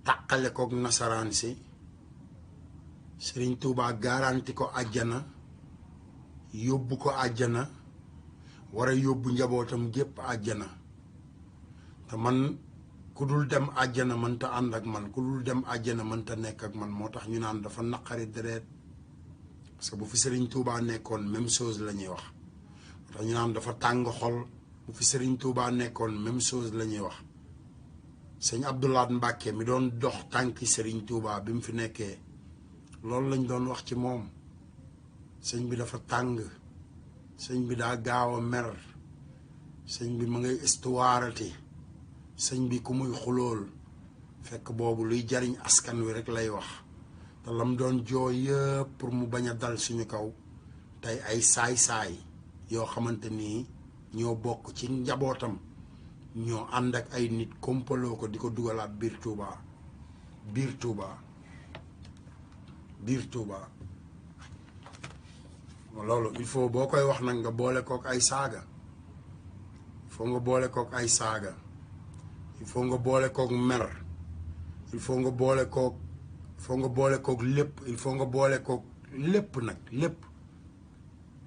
tàqale kook nasaraan si Sëriñ Tuuba garanti ko àjjana yóbbu ko àjjana war a yóbbu njabootam gépp àjjana te man ku dul dem àjjana mënta ànd ak man ku dul dem àjjana mënta nekk ak man moo tax ñu naan dafa naqari deret parce que bu fi Serigne Touba nekkoon même chose la ñuy wax moo tax ñu naan dafa tàng xol bu fi Serigne Touba nekkoon même chose la ñuy wax sëñ Abdoulaat Mbàkke mi doon dox tànki Serigne Touba bi mu fi nekkee loolu lañ doon wax ci moom sëñ bi dafa tàng sëñ bi daa gaaw a mer sëñ bi ma ngay istuwaarati sëñ bi ku muy xulool fekk boobu luy jariñ askan wi rek lay wax te lam doon jooy yëpp pour mu bañ a dal suñu kaw tey ay saay-saay yoo xamante nii ñoo bokk ci njabootam ñoo ànd ak ay nit kompaloo ko di ko dugalaat biir Touba loolu il faut boo koy wax nag nga boole kook ay saaga il faut nga boole kook ay saaga il faut nga boole kook mer il faut nga boole kook lépp il faut nga boole kook lépp nag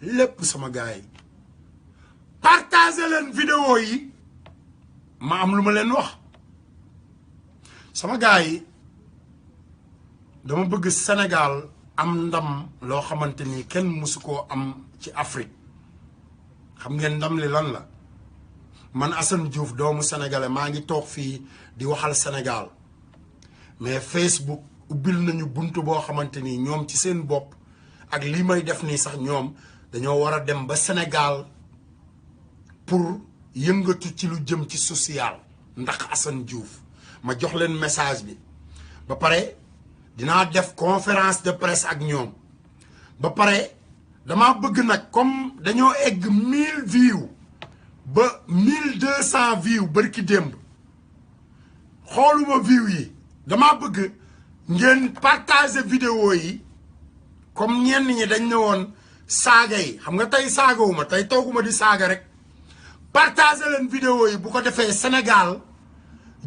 lépp sama gars yi partagé leen vidéo yi ma am lu ma leen wax sama gars yi dama bëgg Sénégal am ndam loo xamante ni kenn mësu koo am ci Afrique xam ngeen ndam li lan la man Assane Diouf doomu sénégalais maa ngi toog fii di waxal Sénégal mais Facebook ubbil nañu buntu boo xamante ni ñoom ci seen bopp ak lii may def nii sax ñoom dañoo war a dem ba Sénégal pour yëngatu ci lu jëm ci social ndax Assane Diouf ma jox leen message bi ba pare dinaa def conférence de presse ak ñoom ba pare dama bëgg nag comme dañoo egg 1000 views ba 1200 views barki démb xooluma views yi dama bëgg ngeen partager vidéo yi comme ñenn ñi dañ ne woon saaga yi xam nga tey saagawuma tey tooguma di saaga rek partager leen vidéo yi bu ko defee Sénégal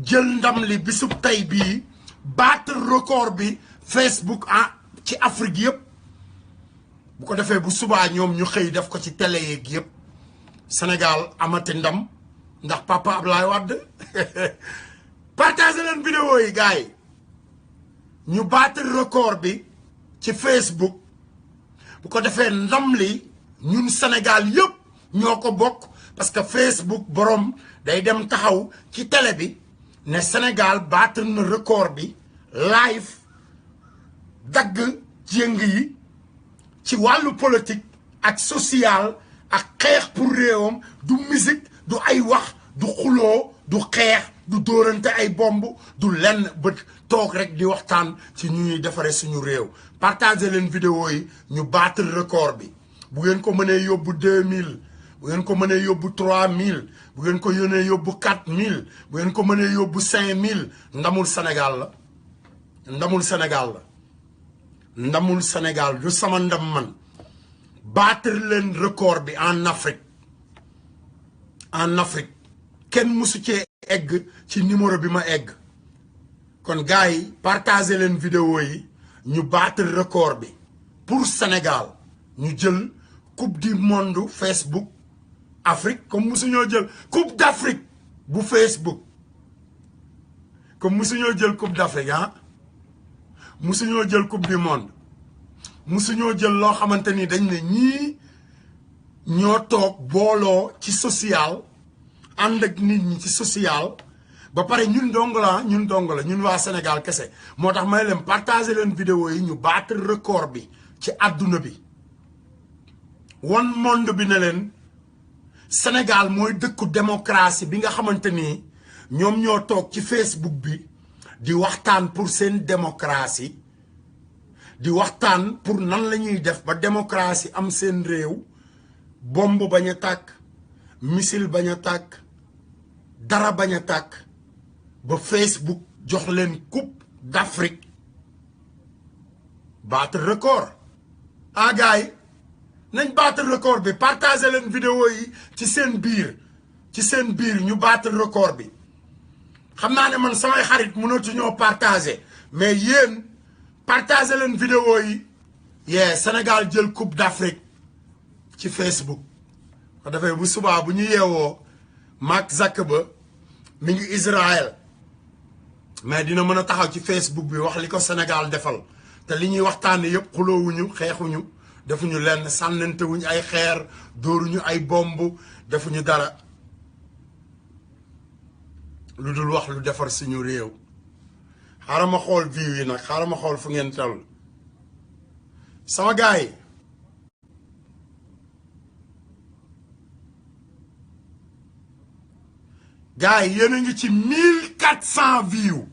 jël ndam li bisub tey bii battre record bi Facebook ci Afrique yëpp bu ko defee bu subaa ñoom ñu xëy def ko ci télé yeeg yëpp Sénégal amati ndam ndax papa Ablaye Wade partagé leen vidéo yi gars yi ñu battre record bi ci Facebook bu ko defee ndam li ñun Sénégal yëpp ñoo ko bokk parce que Facebook borom day dem taxaw ci télé bi ne Sénégal battre na record bi live dagg jëng yi ci wàllu politique ak social ak xeex pour réewam du musique du ay wax du xuloo du xeex du dóorante ay bomb du lenn bët toog rek di waxtaan ci ñu ñuy defaree suñu réew partager leen vidéo yi ñu battre record bi bu ngeen ko mënee yóbbu 2000 bu ngeen ko mënee yóbbu 3000 bu ngeen ko yónnee yóbbu 4000 bu ngeen ko mënee yóbbu 5000 ndamul Sénégal la ndamul Sénégal la ndamul Sénégal du sama ndam man battre leen record bi en Afrique kenn mësu cee egg ci numéro bi ma egg kon gars yi partager leen vidéo yi ñu battre record bi pour Sénégal ñu jël coupe du monde Facebook Afrique comme musuñoo jël coupe d'Afrique bu Facebook comme musuñoo jël coupe d'Afrique musuñoo jël coupe du monde musuñoo jël loo xamante ni dañ ne ñii ñoo toog booloo ci social ànd ak nit ñi ci social ba pare ñun dong la ñun waa Sénégal kese moo tax may leen partager leen vidéo yi ñu battre record bi ci àdduna bi wan monde bi ne leen Sénégal mooy dëkku démocratie bi nga xamante ni ñoom ñoo toog ci Facebook bi di waxtaan pour seen démocratie di waxtaan pour nan la ñuy def ba démocratie am seen réew bomb bañ a tàkk missile bañ a tàkk dara bañ a tàkk ba Facebook jox leen coupe d'Afrique battre record gars yi nañ battre record bi partager leen vidéo yi ci seen biir ñu battre record bi xam naa ne man samay xarit mënatu ñoo partager mais yéen partager leen vidéo yi Sénégal jël coupe d'Afrique ci Facebook ko defee bu subaa bu ñu yeewoo Mark Zuckerberg mi ngi Israël mais dina mën a taxaw ci Facebook bi wax li ko Sénégal defal te li ñuy waxtaane yëpp xuloowuñu xeexuñu defuñu lenn sànnantewuñu ay xeer dóoruñu ay bomb defuñu dara lu dul wax lu defar suñu réew xaaral ma xool view yi nag xaaral ma xool fu ngeen toll sama gars yi yéen a ngi ci 1400 views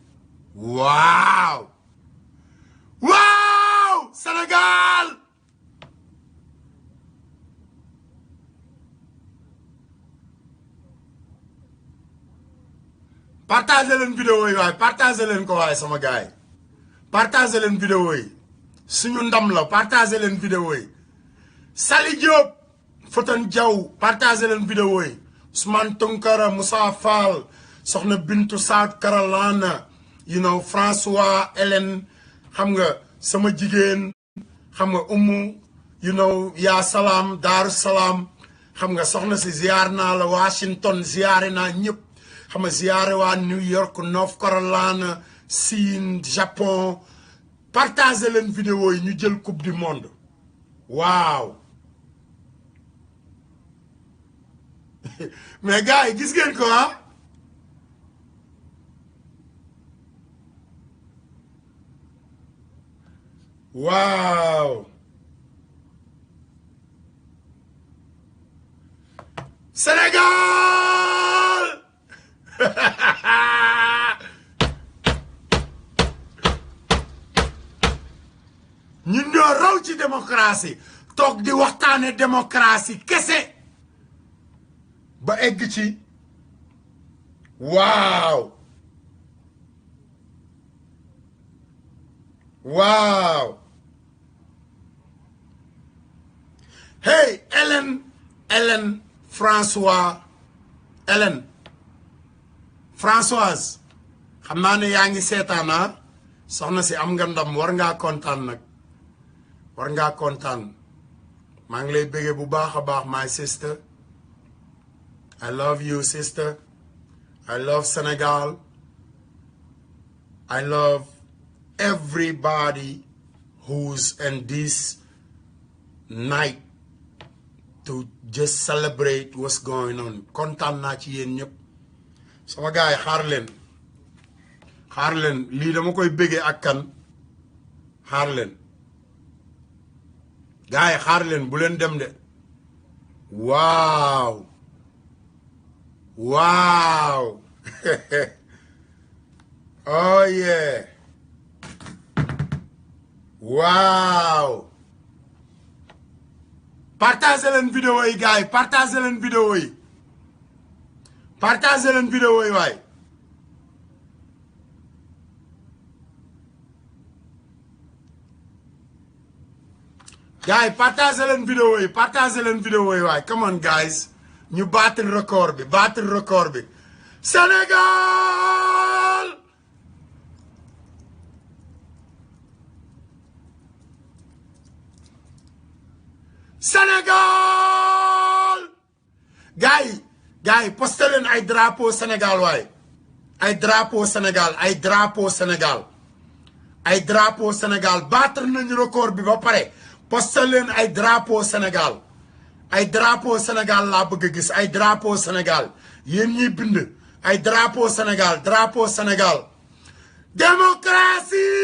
waaw Sénégal partagez leen vidéo yi waaye partagez leen ko waaye sama gars yi partagez leen vidéo yi suñu ndam la partagez leen vidéo yi Sali Diop Fotan Diaw partagez leen vidéo yi Ousmane Tounkara Moussa Fall soxna Bintu South Carolina François Hélène xam nga sama jigéen xam nga yaa salaam Daaru Salaam xam nga soxna si ziar naa la Washington ziare naa ñëpp xam nga ziare waa New York North Carolina Siin Japon partagez leen vidéo yi ñu jël coupe du monde waaw mais gars yi gis ngeen ko waaw Sénégal ñun ñoo raw ci démocratie toog di waxtaane démocratie kese ba egg ci waaw hey Hélène Françoise xam naa ne yaa ngi seetaana soxna si am nga ndam war ngaa kontaan nag war ngaa kontaan maa ngi lay bëggee bu baax a baax my sister I love you sister I love Senegal I love everybody who's in this night to just celebrate what's going on kontaan naa ci yéen ñëpp sama gars yi xaar leen lii dama koy bëggee ak kan xaar leen gars yi xaar leen bu leen dem de waaw oh yeah waaw partagez leen vidéo yi gars yi partagez leen vidéo yi waay gars yi partagez leen vidéo yi waay come on guys ñu battre record bi Sénégal gars yi posté leen ay drapeau Sénégal waaye ay drapeau Sénégal battre nañu record bi ba pare posté leen ay drapeau Sénégal laa bëgg a gis ay drapeau Sénégal yéen ñiy bind ay drapeau Sénégal démocratie